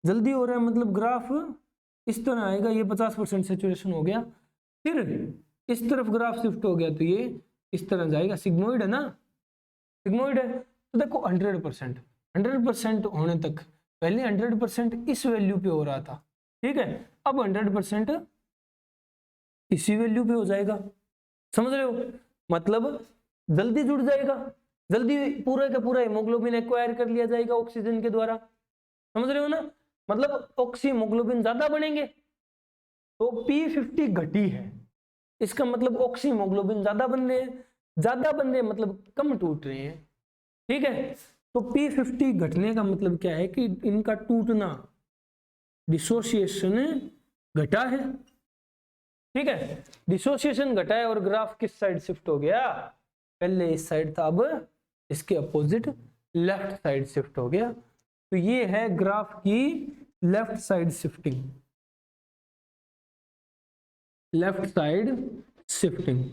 जल्दी हो रहा है मतलब ग्राफ इस तरह आएगा, ये 50% सेचुरेशन हो गया, फिर इस तरफ ग्राफ शिफ्ट हो गया तो ये इस तरह जाएगा, सिग्मोइड है ना, सिग्मोइड है। तो देखो 100% होने तक पहले 100% इस वैल्यू पे हो रहा था, ठीक है, अब 100% इसी वैल्यू पे हो जाएगा, समझ रहे हो, मतलब जल्दी जुड़ जाएगा, जल्दी पूरा का पूरा हीमोग्लोबिन एक्वायर कर लिया जाएगा ऑक्सीजन के द्वारा, समझ रहे हो ना, मतलब ऑक्सीमोग्लोबिन ज्यादा बनेंगे। तो P50 घटी है, इसका मतलब ऑक्सीमोग्लोबिन ज्यादा बन रहे हैं, ज्यादा बन रहे हैं मतलब कम टूट रहे हैं, ठीक है। तो P50 घटने का मतलब क्या है कि इनका टूटना, डिसोसिएशन घटा है, ठीक है, डिसोसिएशन घटा है और ग्राफ किस साइड शिफ्ट हो गया, पहले इस साइड था अब इसके अपोजिट लेफ्ट साइड शिफ्ट हो गया। तो ये है ग्राफ की left side shifting, left side shifting,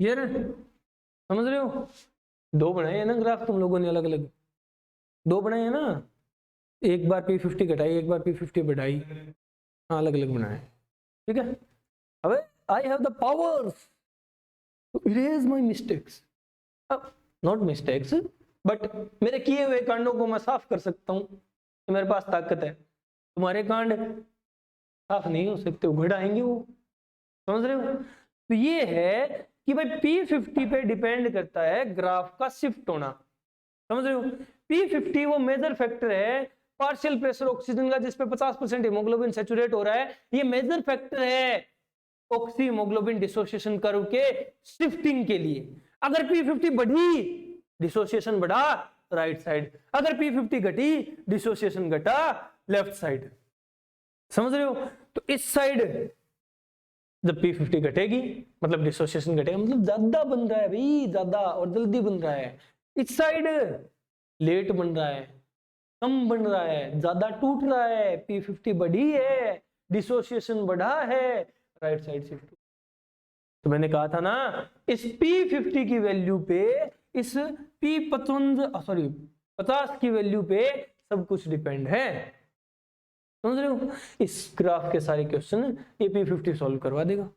ये समझ रहे हो, दो बनाए हैं ना ग्राफ तुम लोगों ने अलग अलग, दो बनाए हैं ना, एक बार P50 घटाई एक बार P50 बढ़ाई, हाँ अलग अलग बनाए, ठीक है। अब I have the powers to erase my mistakes, not mistakes but मेरे किए हुए कांडों को मैं साफ कर सकता हूं, तो मेरे पास ताकत है, तुम्हारे कांड साफ नहीं हो सकते, उघड़ आएंगे वो, समझ रहे हो। तो ये है कि भाई P50 पे डिपेंड करता है ग्राफ का शिफ्ट होना, समझ रहे हो। P50 वो मेजर फैक्टर है पार्शियल प्रेशर ऑक्सीजन का जिसपे 50% हीमोग्लोबिन सैचुरेट हो रहा है, ये मेजर फैक्टर है ऑक्सीमोग्लोबिन डिसोसिएशन कर्व के शिफ्टिंग के लिए। अगर P50 बढ़ी डिसोसिएशन बढ़ा राइट साइड, अगर P50 घटी डिसोसिएशन घटा लेफ्ट साइड, समझ रहे हो। तो इस साइड जब P50 घटेगी मतलब डिसोसिएशन घटेगा, मतलब ज्यादा बन रहा है भाई, ज्यादा और जल्दी बन रहा है, इस साइड लेट बन रहा है, कम बन रहा है, ज्यादा टूट रहा है, P50 बढ़ी है, डिसोसिएशन बढ़ा है, राइट साइड शिफ्ट। तो मैंने कहा था ना इस P50 की वैल्यू पे, इस P50 की वैल्यू पे सब कुछ डिपेंड है, समझ रहे हो। इस ग्राफ के सारे क्वेश्चन ये P50 सॉल्व करवा देगा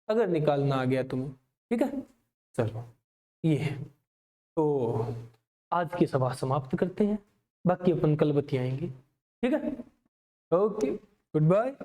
अगर निकालना आ गया तुम्हें, ठीक है। चलो ये है, तो आज की सभा समाप्त करते हैं, बाकी अपन कल बतियाएंगे, ठीक है। Okay, good bye.